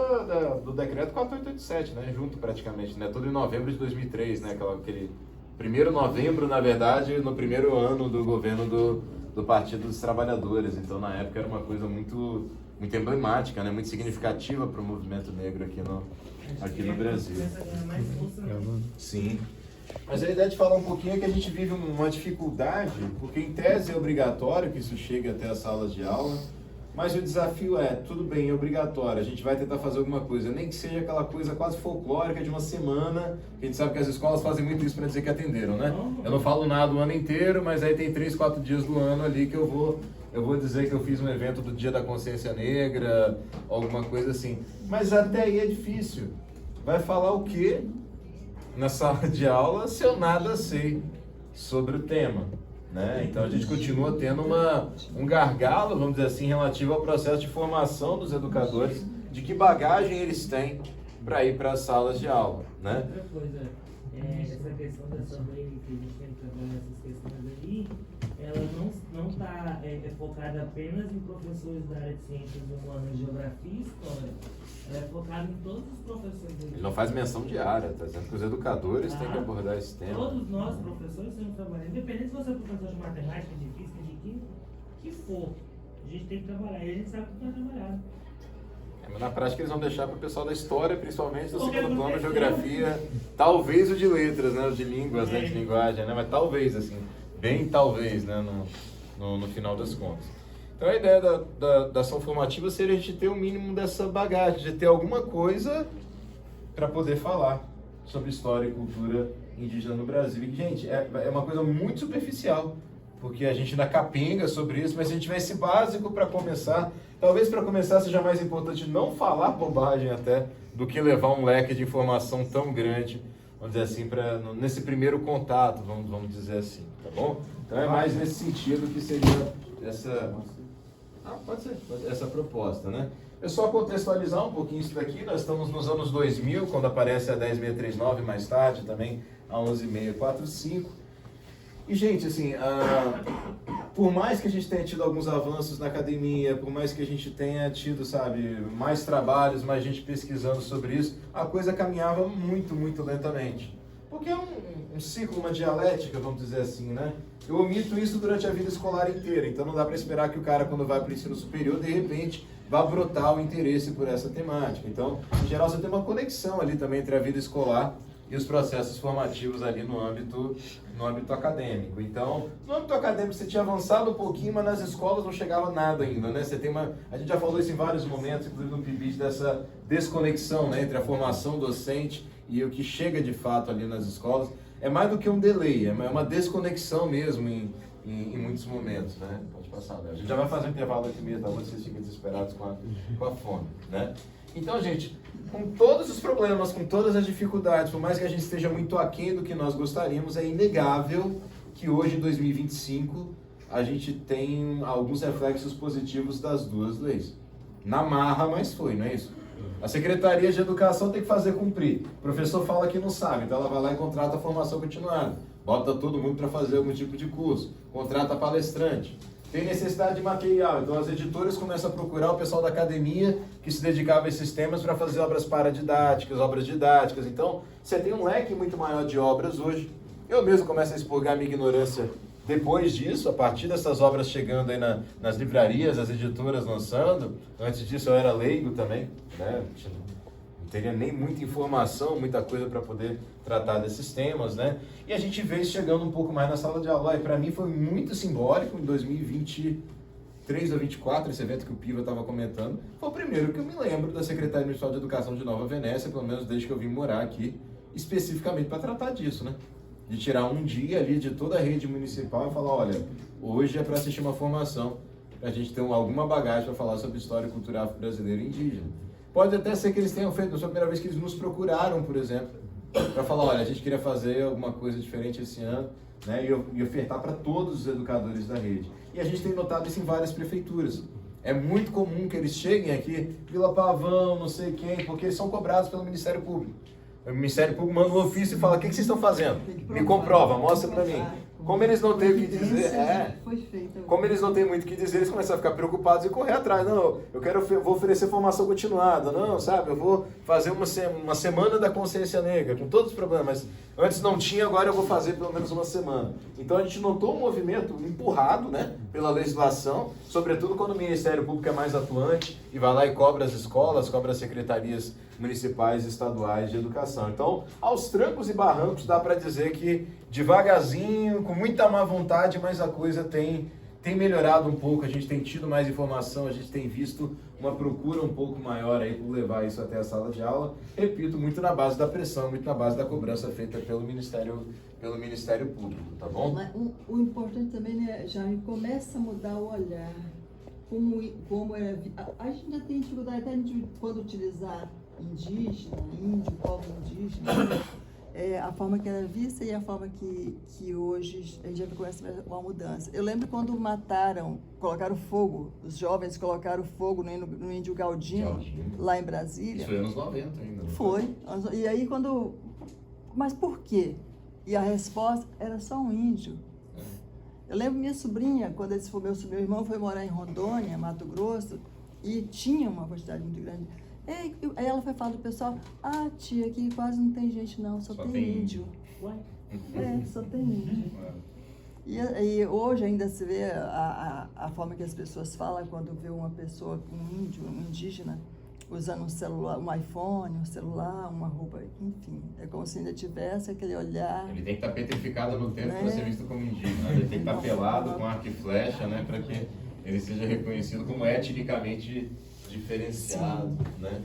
do decreto 4887, né, junto praticamente, né, tudo em novembro de 2003, né, aquele 1º de novembro, na verdade, no primeiro ano do governo do Partido dos Trabalhadores. Então, na época, era uma coisa muito emblemática, né, muito significativa para o movimento negro aqui no Brasil. Sim. Mas a ideia de falar um pouquinho é que a gente vive uma dificuldade, porque em tese é obrigatório que isso chegue até as salas de aula, mas o desafio é, tudo bem, é obrigatório, a gente vai tentar fazer alguma coisa, nem que seja aquela coisa quase folclórica de uma semana, que a gente sabe que as escolas fazem muito isso para dizer que atenderam, né? Eu não falo nada o ano inteiro, mas aí tem 3, 4 dias do ano ali que eu vou dizer que eu fiz um evento do Dia da Consciência Negra, alguma coisa assim. Mas até aí é difícil. Vai falar o quê na sala de aula se eu nada sei sobre o tema? Né? Então a gente continua tendo um gargalo, vamos dizer assim, relativo ao processo de formação dos educadores, de que bagagem eles têm para ir para as salas de aula. Né? Outra coisa, essa questão dessa lei que a gente tem que trabalhar essas questões aí, ela não está focada apenas em professores da área de ciências humanas, geografia e história. Ela é focada em todos os professores. Ele não faz menção de área, está dizendo que os educadores têm que abordar esse tema. Todos nós, professores, temos que trabalhar. Independente se você é professor de matemática, de física, de química, que for. A gente tem que trabalhar. E a gente sabe que vai trabalhar. Mas na prática eles vão deixar para o pessoal da história, principalmente do segundo plano, geografia, talvez o de letras, né, o de línguas, né, de linguagem, né, mas talvez, assim, bem talvez, né, no final das contas. Então a ideia da ação formativa seria a gente ter o mínimo dessa bagagem, de ter alguma coisa para poder falar sobre história e cultura indígena no Brasil. E, gente, é uma coisa muito superficial, porque a gente ainda capenga sobre isso, mas se a gente tiver esse básico para começar, talvez para começar seja mais importante não falar bobagem até, do que levar um leque de informação tão grande, vamos dizer assim, nesse primeiro contato, vamos dizer assim, tá bom? Então é mais nesse sentido que seria essa proposta, né? É só contextualizar um pouquinho isso daqui, nós estamos nos anos 2000, quando aparece a 10.639, mais tarde também a 11.645. E, gente, assim, por mais que a gente tenha tido alguns avanços na academia, por mais que a gente tenha tido, sabe, mais trabalhos, mais gente pesquisando sobre isso, a coisa caminhava muito, muito lentamente. Porque é um ciclo, uma dialética, vamos dizer assim, né? Eu omito isso durante a vida escolar inteira, então não dá para esperar que o cara, quando vai para o ensino superior, de repente, vá brotar o interesse por essa temática. Então, em geral, você tem uma conexão ali também entre a vida escolar e os processos formativos ali no âmbito acadêmico. Então, no âmbito acadêmico você tinha avançado um pouquinho, mas nas escolas não chegava nada ainda, né? Você tem a gente já falou isso em vários momentos, inclusive no PIBID, dessa desconexão, né, entre a formação docente e o que chega de fato ali nas escolas. É mais do que um delay, é uma desconexão mesmo em muitos momentos, né? Pode passar, né? A gente já vai fazer um intervalo aqui mesmo, vocês ficam desesperados com a fome, né? Então, gente, com todos os problemas, com todas as dificuldades, por mais que a gente esteja muito aquém do que nós gostaríamos, é inegável que hoje, em 2025, a gente tem alguns reflexos positivos das duas leis. Na marra, mas foi, não é isso? A Secretaria de Educação tem que fazer cumprir. O professor fala que não sabe, então ela vai lá e contrata a formação continuada. Bota todo mundo para fazer algum tipo de curso. Contrata palestrante. Tem necessidade de material, então as editoras começam a procurar o pessoal da academia que se dedicava a esses temas para fazer obras paradidáticas, obras didáticas. Então, você tem um leque muito maior de obras hoje. Eu mesmo começo a expurgar minha ignorância Depois disso, a partir dessas obras chegando aí nas livrarias, as editoras lançando, antes disso eu era leigo também, né? Não teria nem muita informação, muita coisa para poder tratar desses temas, né? E a gente vê isso chegando um pouco mais na sala de aula. E para mim foi muito simbólico em 2023 ou 2024, esse evento que o Piva estava comentando. Foi o primeiro que eu me lembro da Secretaria Municipal de Educação de Nova Venécia, pelo menos desde que eu vim morar aqui, especificamente para tratar disso, né? De tirar um dia ali de toda a rede municipal e falar, olha, hoje é para assistir uma formação, para a gente ter alguma bagagem para falar sobre história cultural brasileira e indígena. Pode até ser que eles tenham feito, não foi a primeira vez que eles nos procuraram, por exemplo, para falar, olha, a gente queria fazer alguma coisa diferente esse ano, né, e ofertar para todos os educadores da rede. E a gente tem notado isso em várias prefeituras. É muito comum que eles cheguem aqui, Vila Pavão, não sei quem, porque eles são cobrados pelo Ministério Público. O Ministério Público manda um ofício e fala, o que vocês estão fazendo? Me comprova, mostra para mim. Como eles não têm o que dizer, como eles não têm muito o que dizer, eles começam a ficar preocupados e correr atrás. Não, vou oferecer formação continuada, não, sabe? Eu vou fazer uma semana da consciência negra, com todos os problemas. Mas antes não tinha, agora eu vou fazer pelo menos uma semana. Então a gente notou um movimento empurrado, né, pela legislação, sobretudo quando o Ministério Público é mais atuante e vai lá e cobra as escolas, cobra as secretarias municipais e estaduais de educação. Então, aos trancos e barrancos, dá para dizer que devagarzinho, com muita má vontade, mas a coisa tem melhorado um pouco, a gente tem tido mais informação, a gente tem visto uma procura um pouco maior aí por levar isso até a sala de aula. Repito, muito na base da pressão, muito na base da cobrança feita pelo Ministério Público, tá bom? Mas o importante também, né, já começa a mudar o olhar, como era... A gente já tem dificuldade até quando utilizar indígena, índio, povo indígena, a forma que era vista e a forma que hoje a gente já começa uma mudança. Eu lembro quando colocaram fogo, os jovens colocaram fogo no índio Galdino, lá em Brasília. Isso foi anos 90 ainda. Foi. E aí mas por quê? E a resposta era só um índio. Eu lembro minha sobrinha, quando meu irmão foi morar em Rondônia, Mato Grosso, e tinha uma quantidade muito grande. Aí ela foi falar do pessoal, tia, aqui quase não tem gente não, só tem índio. Ué? Só tem índio. E hoje ainda se vê a forma que as pessoas falam quando vê uma pessoa, um índio, um indígena, usando um celular, um iPhone, um celular, uma roupa, enfim. É como se ainda tivesse aquele olhar. Ele tem que estar petrificado no tempo para ser visto como indígena. Ele tem que estar pelado com arco e flecha, né, para que ele seja reconhecido como etnicamente diferenciado, né?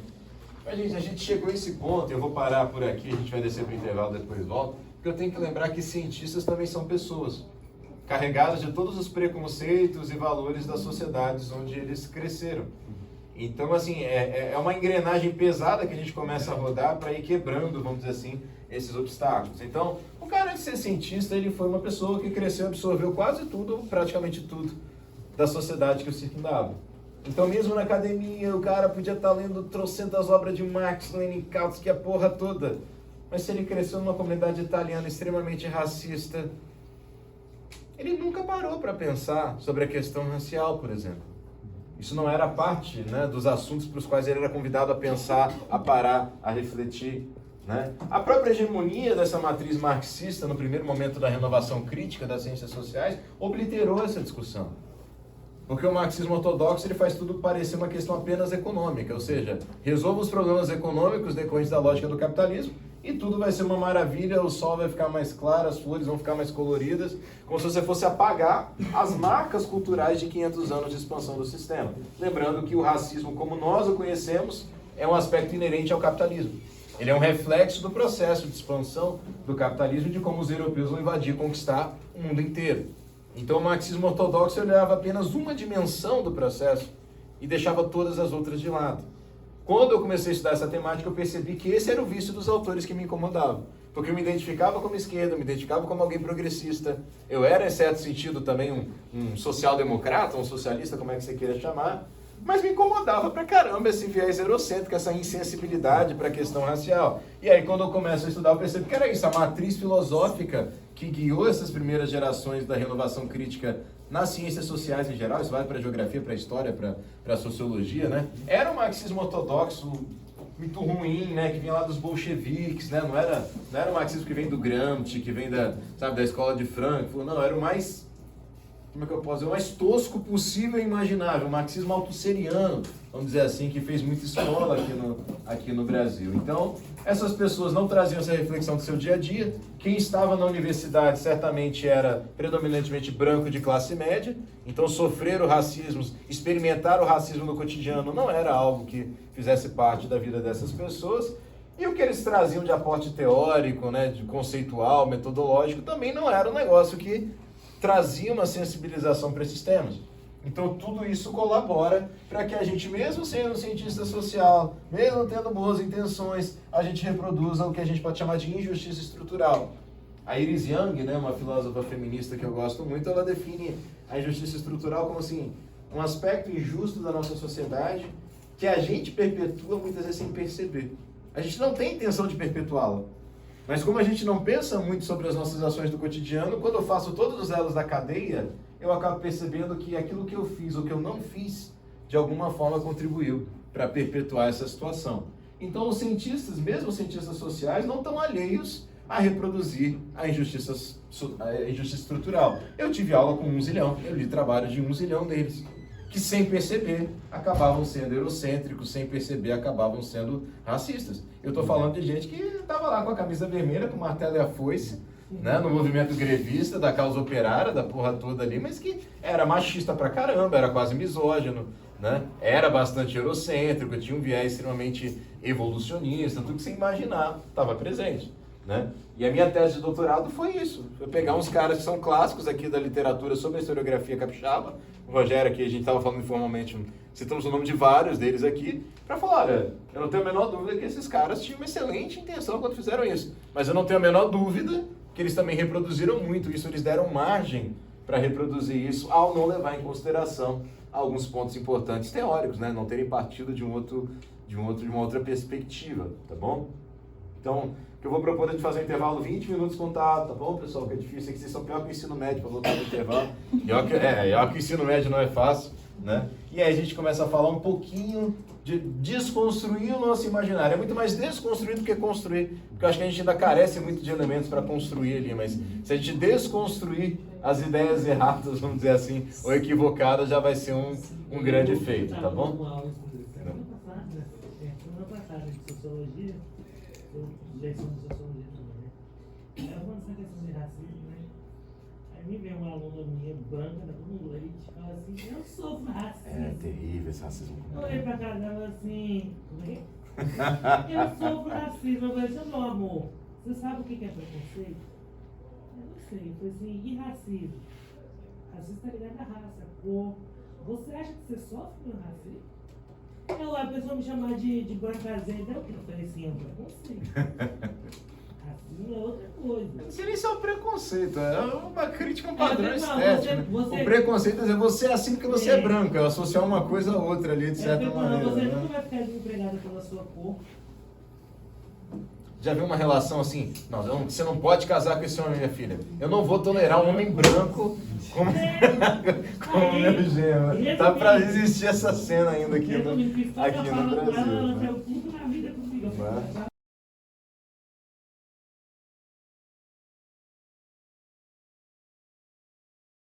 Mas, gente, a gente chegou a esse ponto, eu vou parar por aqui, a gente vai descer para o intervalo, depois volta, porque eu tenho que lembrar que cientistas também são pessoas, carregadas de todos os preconceitos e valores das sociedades onde eles cresceram. Então, assim, é uma engrenagem pesada que a gente começa a rodar para ir quebrando, vamos dizer assim, esses obstáculos. Então, o cara de ser cientista, ele foi uma pessoa que cresceu, absorveu quase tudo, praticamente tudo, da sociedade que o circundava. Então, mesmo na academia, o cara podia estar lendo trocentas obras de Marx, Lenin, Kautsky, a porra toda. Mas se ele cresceu numa comunidade italiana extremamente racista, ele nunca parou para pensar sobre a questão racial, por exemplo. Isso não era parte, né, dos assuntos para os quais ele era convidado a pensar, a parar, a refletir, né? A própria hegemonia dessa matriz marxista, no primeiro momento da renovação crítica das ciências sociais, obliterou essa discussão. Porque o marxismo ortodoxo ele faz tudo parecer uma questão apenas econômica, ou seja, resolva os problemas econômicos decorrentes da lógica do capitalismo e tudo vai ser uma maravilha, o sol vai ficar mais claro, as flores vão ficar mais coloridas, como se você fosse apagar as marcas culturais de 500 anos de expansão do sistema. Lembrando que o racismo, como nós o conhecemos, é um aspecto inerente ao capitalismo. Ele é um reflexo do processo de expansão do capitalismo e de como os europeus vão invadir e conquistar o mundo inteiro. Então o marxismo ortodoxo olhava apenas uma dimensão do processo e deixava todas as outras de lado. Quando eu comecei a estudar essa temática, eu percebi que esse era o vício dos autores que me incomodavam. Porque eu me identificava como esquerda, me identificava como alguém progressista. Eu era, em certo sentido, também um social-democrata, um socialista, como é que você queira chamar. Mas me incomodava pra caramba esse viés eurocêntrico, essa insensibilidade para a questão racial. E aí, quando eu começo a estudar, eu percebo que era isso, a matriz filosófica que guiou essas primeiras gerações da renovação crítica nas ciências sociais em geral, isso vale para a geografia, para a história, para a sociologia, né? Era o marxismo ortodoxo muito ruim, né? Que vinha lá dos bolcheviques, né? Não era o marxismo que vem do Gramsci, que vem da escola de Frankfurt, não, era o mais como é que eu posso dizer, o mais tosco possível e imaginável, o marxismo altusseriano, vamos dizer assim, que fez muita escola aqui no Brasil. Então, essas pessoas não traziam essa reflexão do seu dia a dia. Quem estava na universidade certamente era predominantemente branco de classe média, então sofrer o racismo, experimentar o racismo no cotidiano não era algo que fizesse parte da vida dessas pessoas. E o que eles traziam de aporte teórico, né, de conceitual, metodológico, também não era um negócio que trazia uma sensibilização para esses temas. Então tudo isso colabora para que a gente, mesmo sendo cientista social, mesmo tendo boas intenções, a gente reproduza o que a gente pode chamar de injustiça estrutural. A Iris Young, né, uma filósofa feminista que eu gosto muito, ela define a injustiça estrutural como assim, um aspecto injusto da nossa sociedade que a gente perpetua muitas vezes sem perceber. A gente não tem intenção de perpetuá-la. Mas como a gente não pensa muito sobre as nossas ações do cotidiano, quando eu faço todos os elos da cadeia, eu acabo percebendo que aquilo que eu fiz ou que eu não fiz, de alguma forma contribuiu para perpetuar essa situação. Então os cientistas, mesmo os cientistas sociais, não estão alheios a reproduzir a injustiça estrutural. Eu tive aula com 1 zilhão, eu li trabalhos de 1 zilhão deles, que sem perceber acabavam sendo eurocêntricos, sem perceber acabavam sendo racistas. Eu estou falando de gente que estava lá com a camisa vermelha, com o martelo e a foice, né, no movimento grevista, da causa operária, da porra toda ali, mas que era machista pra caramba, era quase misógino, né, era bastante eurocêntrico, tinha um viés extremamente evolucionista, tudo que você imaginar estava presente. Né? E a minha tese de doutorado foi isso, foi pegar uns caras que são clássicos aqui da literatura sobre a historiografia capixaba, o Rogério aqui, a gente estava falando informalmente, citamos o nome de vários deles aqui, para falar, olha, eu não tenho a menor dúvida que esses caras tinham uma excelente intenção quando fizeram isso, mas eu não tenho a menor dúvida que eles também reproduziram muito isso, eles deram margem para reproduzir isso, ao não levar em consideração alguns pontos importantes teóricos, né? Não terem partido de uma outra perspectiva, tá bom? Então, que eu vou propor é de fazer um intervalo 20 minutos contado, tá bom, pessoal? Que é difícil, é que vocês são pior que o ensino médio para voltar no intervalo. Pior que o ensino médio não é fácil, né? E aí a gente começa a falar um pouquinho de desconstruir o nosso imaginário. É muito mais desconstruir do que construir, porque eu acho que a gente ainda carece muito de elementos para construir ali, mas se a gente desconstruir as ideias erradas, vamos dizer assim, ou equivocadas, já vai ser um grande feito, tá bom? Semana passada de sociologia, direção de sociologia também, né? Aí eu falando essa questão de racismo, né? Aí me vem uma aluna minha, branca, da todo leite, e fala assim, eu sofro racismo. É terrível esse racismo. Eu olhei pra cara dela assim, eu sofro racismo. Eu falei, meu amor, você sabe o que é preconceito? Eu não sei. Eu falei assim, e racismo? Racismo tá ligado à raça, à cor. Você acha que você sofre com racismo? A pessoa me chamar de brancazenta, eu falei assim, é um preconceito. Racismo é outra coisa. Não sei nem se é um preconceito, é uma crítica a um padrão não, estético. O preconceito é dizer, você é assim porque você é branco, é associar uma coisa a outra ali, de certa maneira. Você né? nunca vai ficar desempregado pela sua cor. Já viu uma relação assim? Não, você não pode casar com esse homem, minha filha. Eu não vou tolerar um homem branco como meu gêmeo. Tá pra existir essa cena ainda aqui no Brasil. Né?